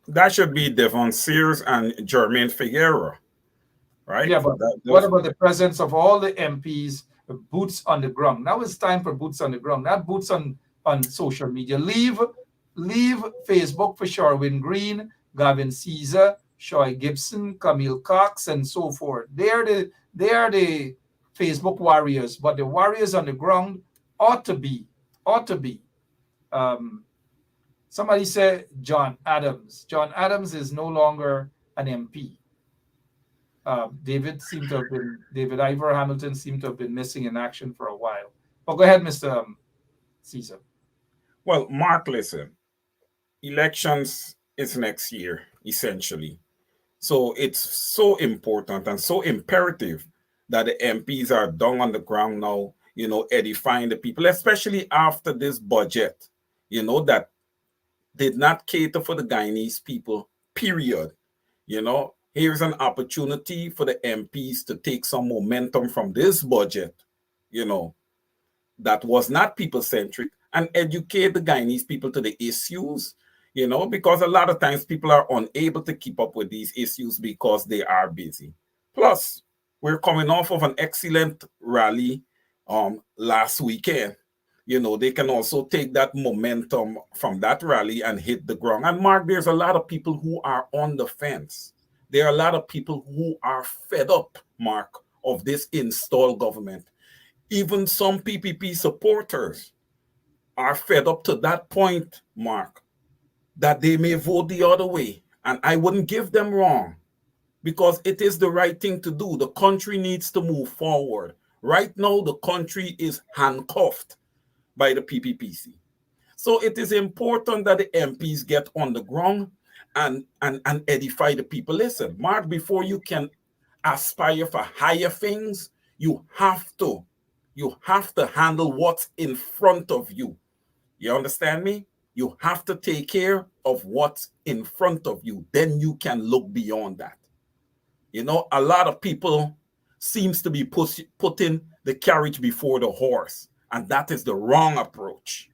that should be Devon Sears and Jermaine Figueroa, right? Yeah, but what about the presence of all the MPs, boots on the ground? Now it's time for boots on the ground, not boots on social media. Leave Facebook for Sherwin Green, Gavin Caesar, Shoy Gibson, Camille Cox, and so forth. They are the Facebook warriors, but the warriors on the ground ought to be. Somebody said John Adams. John Adams is no longer an MP. David Ivor Hamilton seemed to have been missing in action for a while. But go ahead, Mr. Caesar. Well, Mark, listen, elections is next year, essentially. So it's so important and so imperative that the MPs are down on the ground now, edifying the people, especially after this budget, that did not cater for the Guyanese people, period. Here's an opportunity for the MPs to take some momentum from this budget, that was not people-centric, and educate the Guyanese people to the issues, because a lot of times people are unable to keep up with these issues because they are busy. Plus, we're coming off of an excellent rally last weekend. They can also take that momentum from that rally and hit the ground. And Mark, there's a lot of people who are on the fence. There are a lot of people who are fed up, Mark, of this installed government. Even some PPP supporters are fed up to that point, Mark, that they may vote the other way. And I wouldn't give them wrong, because it is the right thing to do. The country needs to move forward. Right now, the country is handcuffed by the PPPC. So it is important that the MPs get on the ground and edify the people. Listen, Mark, before you can aspire for higher things, you have to handle what's in front of you. You understand me? You have to take care of what's in front of you. Then you can look beyond that. A lot of people seems to be putting the carriage before the horse, and that is the wrong approach.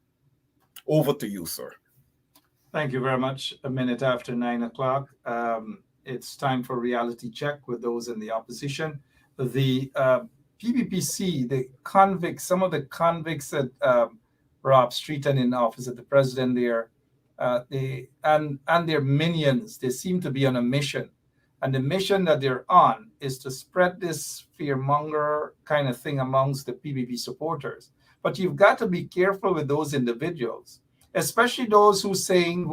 Over to you, sir. Thank you very much. A minute after 9 o'clock. It's time for reality check with those in the opposition. The PPPC, some of the convicts that robbed street and in office at the president there, and their minions, they seem to be on a mission. And the mission that they're on is to spread this fearmonger kind of thing amongst the PPP supporters. But you've got to be careful with those individuals, especially those who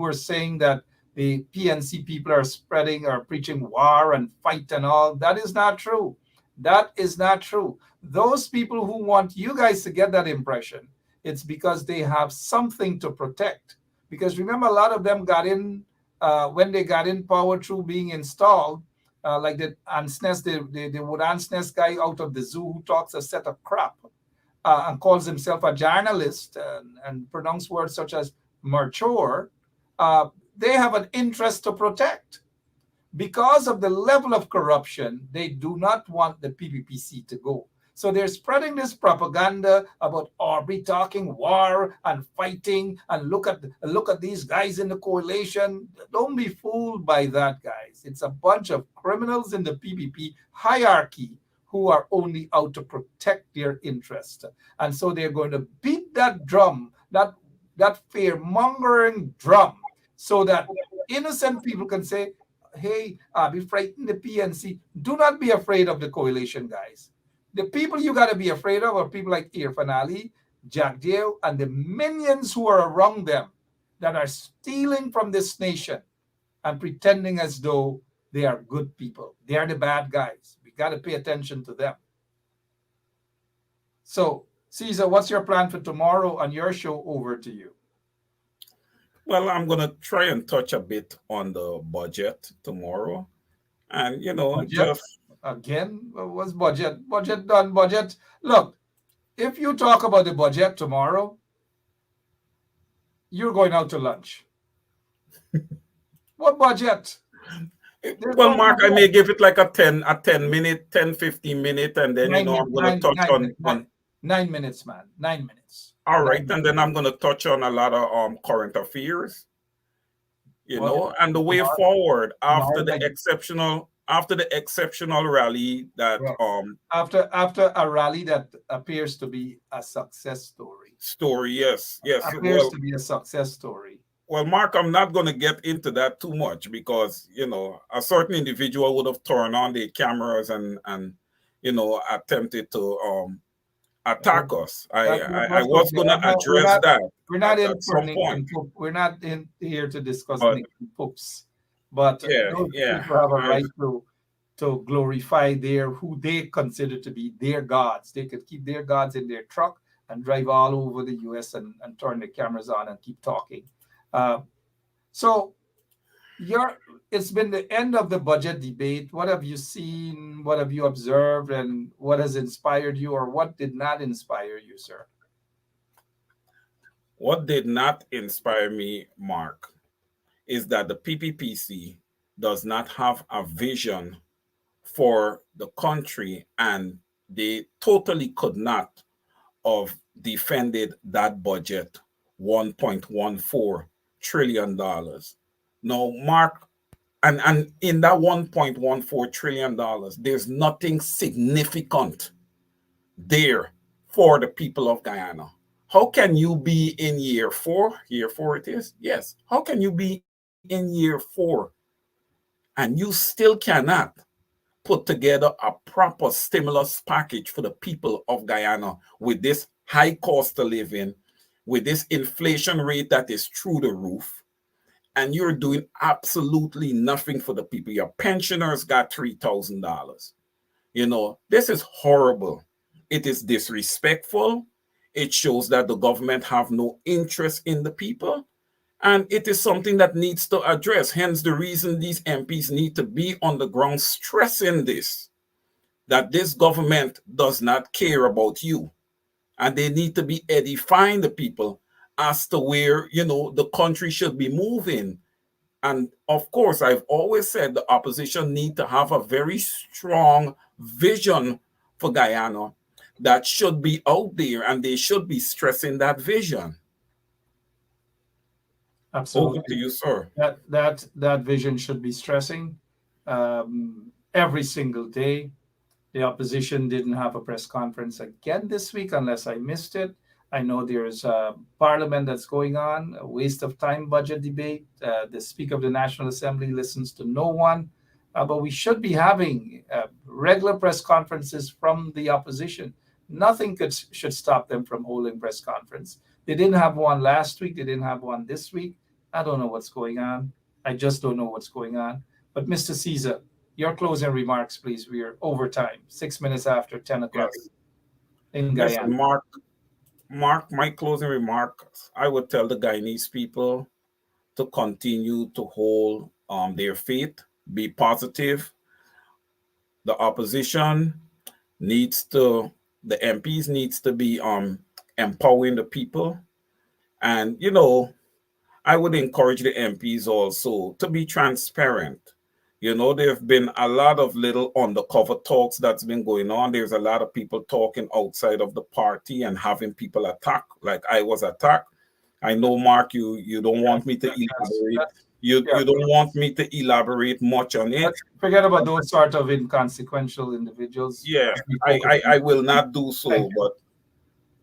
are saying that the PNC people are preaching war and fight and all. That is not true. That is not true. Those people who want you guys to get that impression, it's because they have something to protect. Because remember, a lot of them got in, when they got in power through being installed, like the ants nest, the wood ants nest guy out of the zoo who talks a set of crap and calls himself a journalist and pronounce words such as mature, they have an interest to protect. Because of the level of corruption, they do not want the PPPC to go. So they're spreading this propaganda about Aubrey talking war and fighting, and look at these guys in the coalition. Don't be fooled by that, guys. It's a bunch of criminals in the PPP hierarchy who are only out to protect their interest. And so they're going to beat that drum, that fear-mongering drum, so that innocent people can say, hey, be frightened the PNC. Do not be afraid of the coalition, guys. The people you got to be afraid of are people like Irfan Ali, Jack Dale, and the minions who are around them that are stealing from this nation and pretending as though they are good people. They are the bad guys. We got to pay attention to them. So, Caesar, what's your plan for tomorrow on your show? Over to you. Well, I'm going to try and touch a bit on the budget tomorrow. And, Budget? just... Again, what's budget? Budget done, budget. Look, if you talk about the budget tomorrow, you're going out to lunch. What budget? Well, Mark, I may give it like a 10 minute, 10, 15 minute, and then, I'm going to touch on 9 minutes, man. 9 minutes. All right, and then I'm going to touch on a lot of current affairs, and the way forward after the exceptional rally that after a rally that appears to be a success story. Yes appears to be a success story. Well, Mark, I'm not going to get into that too much because a certain individual would have turned on their cameras and attempted to attack us. I was going to address that. We're not in for Nick and Poop. We're not in here to discuss Nick and Poops. But those people have a right to glorify who they consider to be their gods. They could keep their gods in their truck and drive all over the US and turn the cameras on and keep talking. So it's been the end of the budget debate. What have you seen? What have you observed? And what has inspired you, or what did not inspire you, sir? What did not inspire me, Mark, is that the PPPC does not have a vision for the country, and they totally could not have defended that budget, $1.14 trillion. Now, Mark, and in that $1.14 trillion, there's nothing significant there for the people of Guyana. How can you be in year four it is? Yes. How can you be in year 4 and you still cannot put together a proper stimulus package for the people of Guyana with this high cost of living, with this inflation rate that is through the roof, and you're doing absolutely nothing for the people? Your pensioners got $3,000. This is horrible. It is disrespectful. It shows that the government have no interest in the people. And it is something that needs to address. Hence the reason these MPs need to be on the ground stressing this, that this government does not care about you. And they need to be edifying the people as to where, the country should be moving. And of course, I've always said the opposition need to have a very strong vision for Guyana that should be out there, and they should be stressing that vision. Absolutely. Over to you, sir. That vision should be stressing every single day. The opposition didn't have a press conference again this week, unless I missed it. I know there's a parliament that's going on, a waste of time budget debate. The Speaker of the National Assembly listens to no one. But we should be having regular press conferences from the opposition. Nothing should stop them from holding press conference. They didn't have one last week. They didn't have one this week. I don't know what's going on. I just don't know what's going on. But Mr. Caesar, your closing remarks, please. We are over time, 6 minutes after 10 o'clock in Guyana. Yes, Mark, my closing remarks, I would tell the Guyanese people to continue to hold their faith, be positive, the opposition needs to, the MPs needs to be empowering the people. And, you know, I would encourage the MPs also to be transparent. You know, there have been a lot of little undercover talks that's been going on. There's a lot of people talking outside of the party and having people attack, like I was attacked. I know, Mark, you don't want me to elaborate. You don't want me to elaborate much on it. Forget about those sort of inconsequential individuals. Yeah, I will not do so, but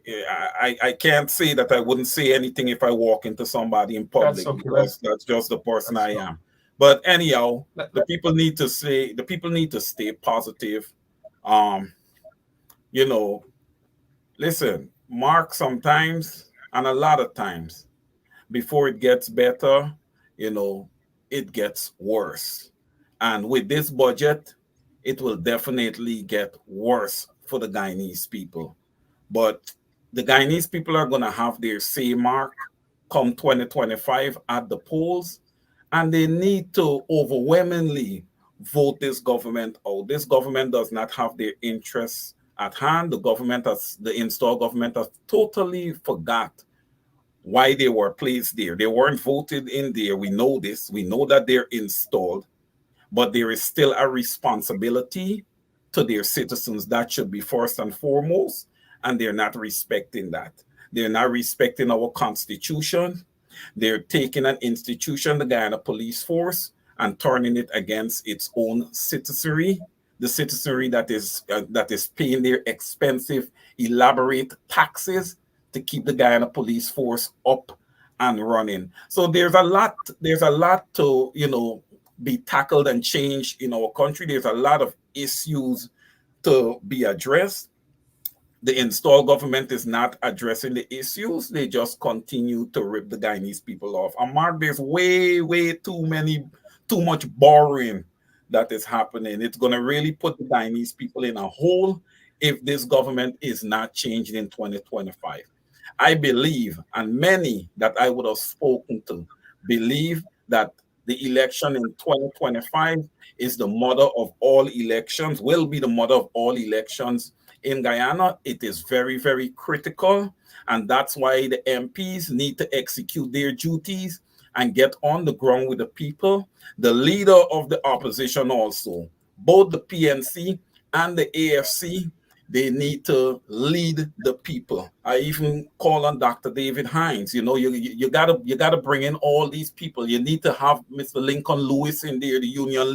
yeah, I can't say that I wouldn't say anything if I walk into somebody in public, That's okay. because that's just the person I am. But anyhow, the people need to stay positive. You know, listen, Mark, sometimes and a lot of times before it gets better, you know, it gets worse. And with this budget, it will definitely get worse for the Guyanese people. But the Guyanese people are going to have their say, Mark, come 2025 at the polls, and they need to overwhelmingly vote this government out. This government does not have their interests at hand. The installed government has totally forgot why they were placed there. They weren't voted in there. We know this. We know that they're installed, but there is still a responsibility to their citizens that should be first and foremost, and they're not respecting that. They're not respecting our constitution. They're taking an institution, the Guyana Police Force, and turning it against its own citizenry, the citizenry that is paying their expensive, elaborate taxes to keep the Guyana Police Force up and running. So there's a lot to, you know, be tackled and changed in our country. There's a lot of issues to be addressed. The installed government is not addressing the issues. They just continue to rip the Guyanese people off. And Mark, there's way too much borrowing that is happening. It's going to really put the Guyanese people in a hole if this government is not changed in 2025. I believe, and many that I would have spoken to believe, that the election in 2025 is the mother of all elections, will be the mother of all elections in Guyana. It is very, very critical, and that's why the MPs need to execute their duties and get on the ground with the people. The leader of the opposition also, both the PNC and the AFC, they need to lead the people. I even call on Dr. David Hines. You know, you gotta bring in all these people. You need to have Mr. Lincoln Lewis in there, the union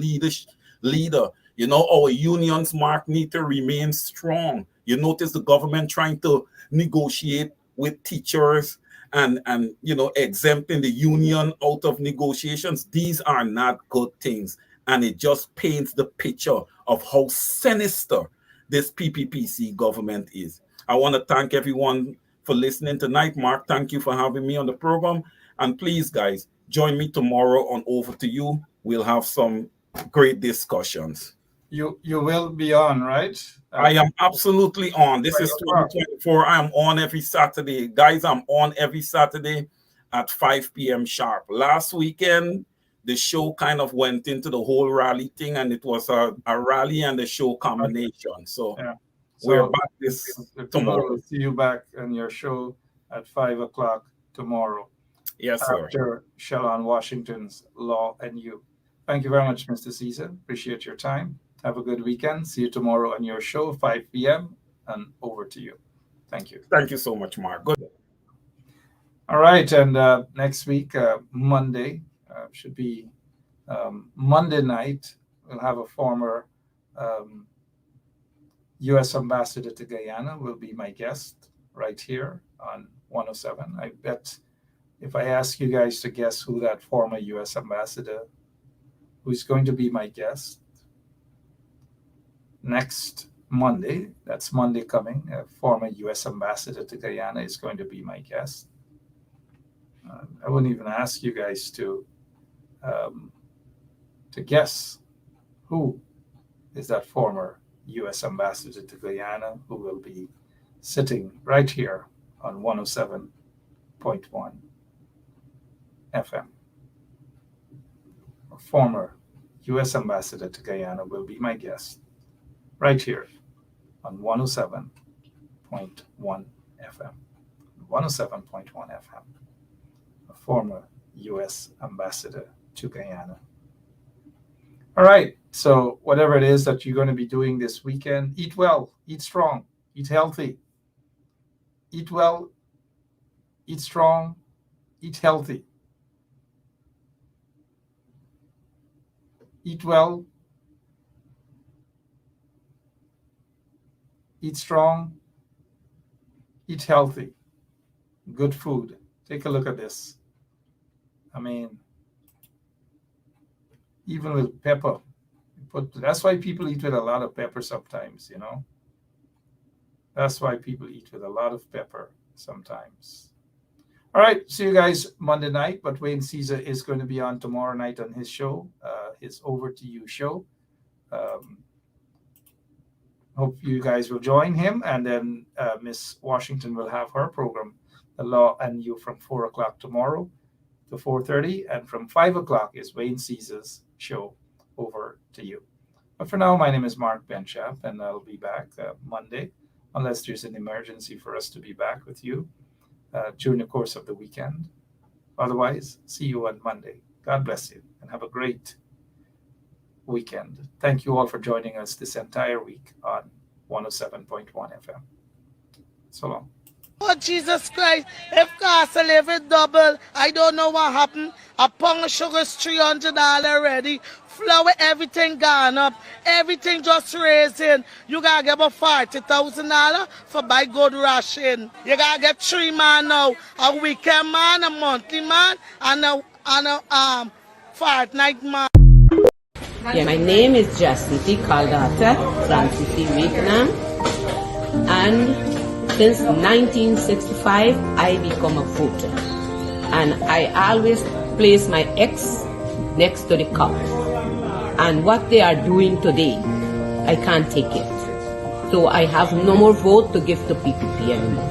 leader. You know, our unions, Mark, need to remain strong. You notice the government trying to negotiate with teachers and you know, exempting the union out of negotiations. These are not good things, and it just paints the picture of how sinister this PPPC government is. I want to thank everyone for listening tonight. Mark, thank you for having me on the program. And please, guys, join me tomorrow on Over to You. We'll have some great discussions. You will be on, right? I am absolutely on. This is 2024. I am on every Saturday. Guys, I'm on every Saturday at 5 p.m. sharp. Last weekend, the show kind of went into the whole rally thing, and it was a rally and a show combination. So, yeah. We're back this tomorrow. We'll see you back on your show at 5 o'clock tomorrow. Yes, sir. After Shalon Washington's Law and You. Thank you very much, Mr. Caesar. Appreciate your time. Have a good weekend. See you tomorrow on your show, 5 p.m. And over to you. Thank you. Thank you so much, Mark. Good. All right. And next week, Monday, should be Monday night, we'll have a former U.S. ambassador to Guyana will be my guest right here on 107. I bet if I ask you guys to guess who that former U.S. ambassador who's going to be my guest next Monday, that's Monday coming, a former U.S. ambassador to Guyana is going to be my guest. I wouldn't even ask you guys to guess who is that former U.S. ambassador to Guyana who will be sitting right here on 107.1 FM. A former U.S. ambassador to Guyana will be my guest right here on 107.1 FM. 107.1 FM. A former U.S. ambassador to Guyana. All right, so whatever it is that you're going to be doing this weekend, eat well, eat strong, eat healthy. Eat well, eat strong, eat healthy. Eat well, eat strong, eat healthy. Good food. Take a look at this. I mean, even with pepper, that's why people eat with a lot of pepper sometimes, you know. That's why people eat with a lot of pepper sometimes. All right, see you guys Monday night, but Wayne Caesar is going to be on tomorrow night on his show, his Over to You show. Hope you guys will join him, and then Miss Washington will have her program, The Law and You, from 4 o'clock tomorrow to 4:30, and from 5 o'clock is Wayne Caesar's show, Over to You. But for now, my name is Mark Benchap, and I'll be back Monday, unless there's an emergency for us to be back with you during the course of the weekend. Otherwise, see you on Monday. God bless you, and have a great weekend. Thank you all for joining us this entire week on 107.1 FM. So long. Oh, Jesus Christ, if cost of living double, I don't know what happened. A pound of sugar is $300 already. Flour, everything gone up. Everything just raising. You gotta get about $40,000 for buy good ration. You gotta get 3 man now. A weekend man, a monthly man, and a fortnight man. Yeah, my name is Jacinty Caldata, Francis Vietnam, and since 1965, I become a voter, and I always place my X next to the cup. And what they are doing today, I can't take it. So I have no more vote to give to PPP anymore.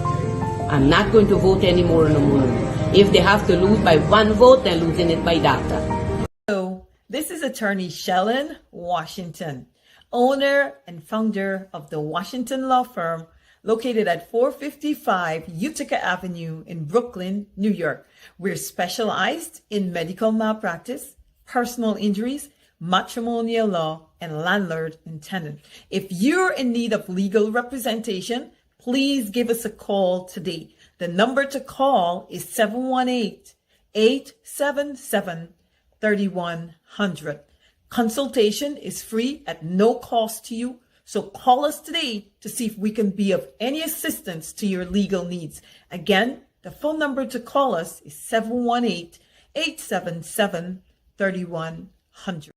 I'm not going to vote anymore no more. If they have to lose by 1 vote, they're losing it by data. So this is attorney Shellen Washington, owner and founder of the Washington Law Firm, located at 455 Utica Avenue in Brooklyn, New York. We're specialized in medical malpractice, personal injuries, matrimonial law, and landlord and tenant. If you're in need of legal representation, please give us a call today. The number to call is 718-877-3100. Consultation is free at no cost to you. So call us today to see if we can be of any assistance to your legal needs. Again, the phone number to call us is 718-877-3100.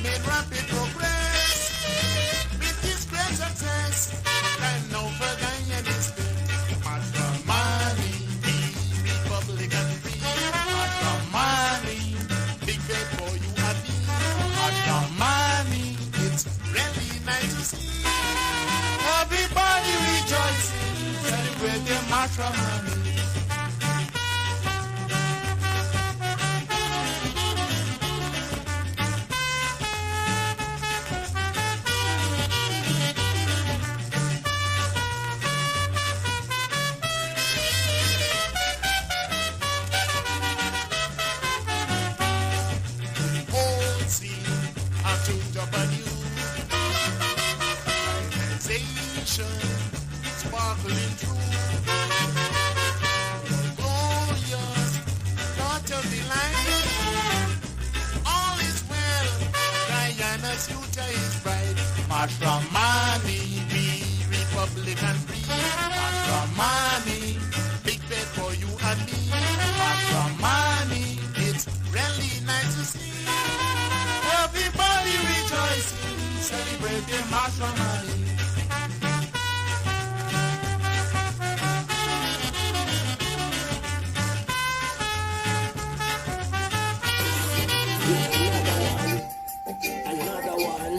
Made rapid progress with this great success, and no further is matrimony, Republican free, matrimony, big day for you and me, matrimony, it's really nice to see everybody rejoicing, celebrating matrimony. Sparkling through mash my money. Another one,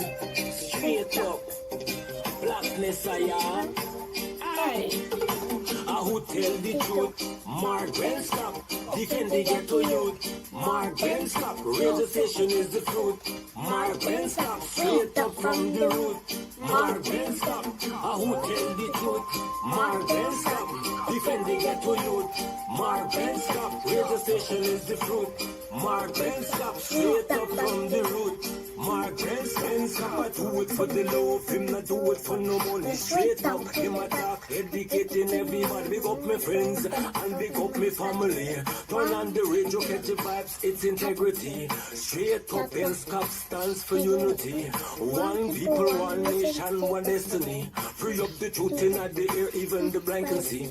straight up, blackness I am. Aye, who tell the truth? Mark Ben stop, defend the ghetto youth. Mark Ben stop, radio station is the fruit. Mark Ben stop, straight up from the root. Mark Ben stop, who tell the truth? Mark Ben stop, defend the ghetto youth. Mark Ben stop, radio station is the fruit. Mark Ben stop, straight up from the root. Mark Ben stop, I do it for the love, him not do it for no money. Straight up, him attack, educating everybody. Big up my friends and big up my family. Turn on the radio, catch the vibes, it's integrity. Straight up, Ben Scott stands for unity. One people, one nation, one destiny. Free up the truth in the air, even the blind can see.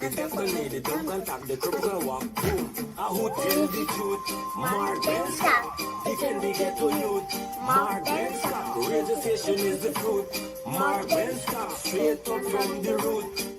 The deaf can need it, don't contact the trouble can walk. Who tell the truth? Mark Ben stop, defend the ghetto youth. Mark Ben stop, radio station is the truth. Mark Ben stop, straight up from the root.